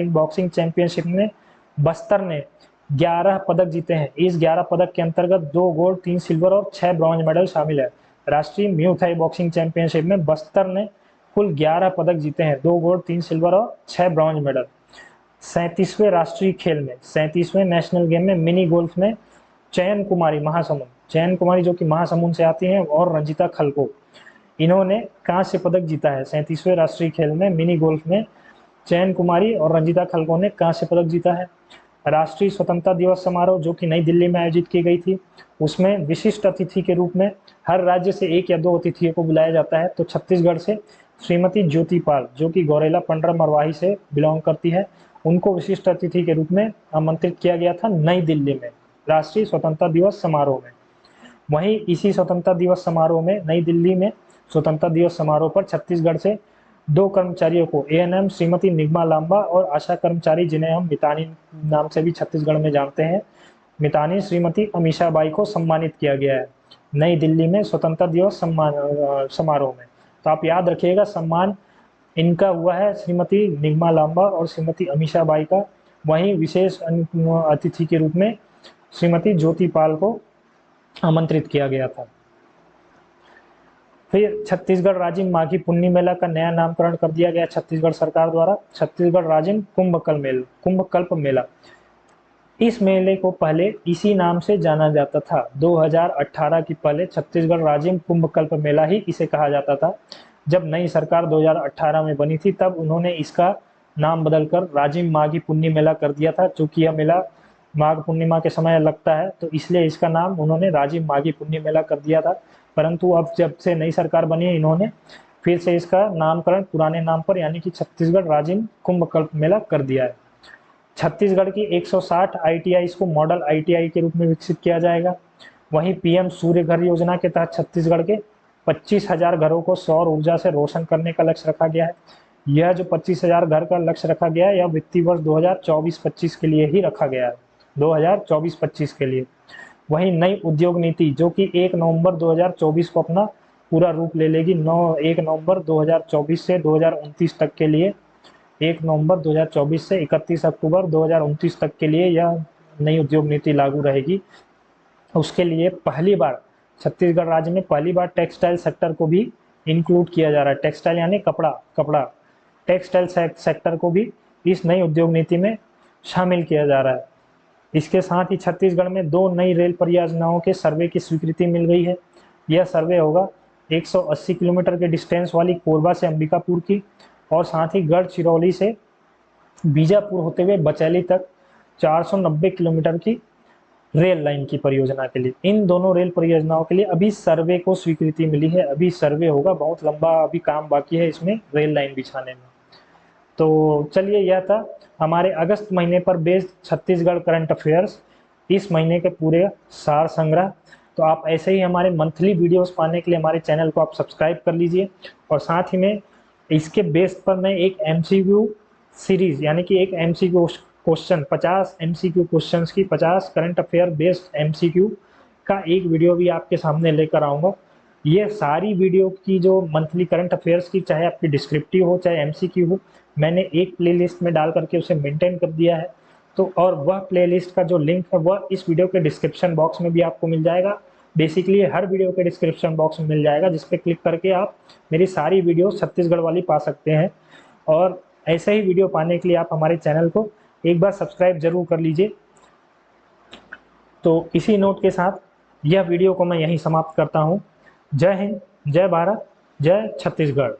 बॉक्सिंग चैंपियनशिप में बस्तर ने 11 पदक जीते हैं। इस 11 पदक के अंतर्गत 2 गोल्ड, 3 सिल्वर और 6 ब्रॉन्ज मेडल शामिल है। राष्ट्रीय म्यू थाई बॉक्सिंग चैंपियनशिप में बस्तर ने कुल 11 पदक जीते हैं, 2 गोल्ड, 3 सिल्वर और 6 ब्रॉन्ज मेडल। 37वें राष्ट्रीय खेल में, 37वें नेशनल गेम में मिनी गोल्फ में चयन कुमारी जो कि महासमुंद से आती हैं, और रंजिता खलको, इन्होंने कांस्य पदक जीता है। 37वें राष्ट्रीय खेल में मिनी गोल्फ में चयन कुमारी और रंजिता खलको ने कांस्य पदक जीता है। राष्ट्रीय स्वतंत्रता दिवस समारोह जो कि नई दिल्ली में आयोजित की गई थी, उसमें विशिष्ट अतिथि के रूप में हर राज्य से 1 या 2 अतिथियों को बुलाया जाता है। तो छत्तीसगढ़ से श्रीमती ज्योति पाल, जो कि गौरेला पंडरा मरवाही से बिलोंग करती है, उनको विशिष्ट अतिथि के रूप में आमंत्रित किया गया था नई दिल्ली में राष्ट्रीय स्वतंत्रता दिवस समारोह में। वहीं इसी स्वतंत्रता दिवस समारोह में, नई दिल्ली में स्वतंत्रता दिवस समारोह पर छत्तीसगढ़ से 2 कर्मचारियों को, एएनएम श्रीमती निगमा लांबा और आशा कर्मचारी जिन्हें हम मितानी नाम से भी छत्तीसगढ़ में जानते हैं, मितानी श्रीमती अमीषा बाई को सम्मानित किया गया है नई दिल्ली में स्वतंत्रता दिवस समारोह में। तो आप याद रखिएगा, सम्मान इनका हुआ है श्रीमती निगमा लांबा और श्रीमती अमीषा बाई का। वहीं विशेष अतिथि के रूप में श्रीमती ज्योति पाल को आमंत्रित किया गया था। फिर छत्तीसगढ़ राजिम माघी पुन्नी मेला का नया नामकरण कर दिया गया छत्तीसगढ़ सरकार द्वारा, छत्तीसगढ़ राजिम कुंभकल्प मेला। इस मेले को पहले इसी नाम से जाना जाता था। 2018 की पहले छत्तीसगढ़ राजिम कुंभकल्प मेला ही इसे कहा जाता था। जब नई सरकार 2018 में बनी थी, तब उन्होंने इसका नाम बदलकर राजिम माघी पुन्नी मेला कर दिया था। चूंकि यह मेला माघ पूर्णिमा के समय लगता है, तो इसलिए इसका नाम उन्होंने राजिम माघी पुन्नी मेला कर दिया था। परंतु अब जब से नई सरकार बनी है, इन्होंने फिर से इसका नामकरण पुराने नाम पर, यानी कि छत्तीसगढ़ राजिम कुंभकल्प मेला कर दिया है। छत्तीसगढ़ की 160 ITIs को मॉडल ITI के रूप में विकसित किया जाएगा। वहीं PM सूर्य घर योजना के तहत छत्तीसगढ़ के 25,000 घरों को सौर ऊर्जा से रोशन करने का लक्ष्य रखा गया है। यह जो 25,000 घर का लक्ष्य रखा गया है, यह वित्तीय वर्ष 2024-25 के लिए ही रखा गया है, 2024-25 के लिए। वहीं नई उद्योग नीति जो कि 1 नवंबर 2024 को अपना पूरा रूप ले लेगी, 1 नवंबर 2024 से 2029 तक के लिए, 1 नवंबर 2024 से 31 अक्टूबर 2029 तक के लिए यह नई उद्योग नीति लागू रहेगी। उसके लिए पहली बार छत्तीसगढ़ राज्य में पहली बार टेक्सटाइल सेक्टर को भी इंक्लूड किया जा रहा है। टेक्सटाइल यानी कपड़ा टेक्सटाइल सेक्टर को भी इस नई उद्योग नीति में शामिल किया जा रहा है। इसके साथ ही छत्तीसगढ़ में 2 नई रेल परियोजनाओं के सर्वे की स्वीकृति मिल गई है। यह सर्वे होगा 180 किलोमीटर के डिस्टेंस वाली कोरबा से अंबिकापुर की, और साथ ही गढ़चिरौली से बीजापुर होते हुए बचैली तक 490 किलोमीटर की रेल लाइन की परियोजना के लिए। इन दोनों रेल परियोजनाओं के लिए अभी सर्वे को स्वीकृति मिली है। अभी सर्वे होगा, बहुत लंबा अभी काम बाकी है इसमें रेल लाइन बिछाने में। तो चलिए, यह था हमारे अगस्त महीने पर बेस्ड छत्तीसगढ़ करंट अफेयर्स, इस महीने के पूरे सार संग्रह। तो आप ऐसे ही हमारे मंथली वीडियोस पाने के लिए हमारे चैनल को आप सब्सक्राइब कर लीजिए, और साथ ही में इसके बेस पर मैं एक MCQ सीरीज, यानी कि एक MCQ क्वेश्चन, 50 MCQ क्वेश्चंस की 50 करंट अफेयर बेस्ड MCQ का एक वीडियो भी आपके सामने लेकर आऊँगा। ये सारी वीडियो की जो मंथली करंट अफेयर्स की, चाहे आपकी डिस्क्रिप्टिव हो चाहे MCQ हो, मैंने एक प्लेलिस्ट में डाल करके उसे मेंटेन कर दिया है। तो और वह प्लेलिस्ट का जो लिंक है वह इस वीडियो के डिस्क्रिप्शन बॉक्स में भी आपको मिल जाएगा। बेसिकली हर वीडियो के डिस्क्रिप्शन बॉक्स में मिल जाएगा, जिस पे क्लिक करके आप मेरी सारी वीडियो छत्तीसगढ़ वाली पा सकते हैं। और ऐसे ही वीडियो पाने के लिए आप हमारे चैनल को एक बार सब्सक्राइब जरूर कर लीजिए। तो इसी नोट के साथ यह वीडियो को मैं यहीं समाप्त करता हूँ। जय हिंद, जय भारत, जय छत्तीसगढ़।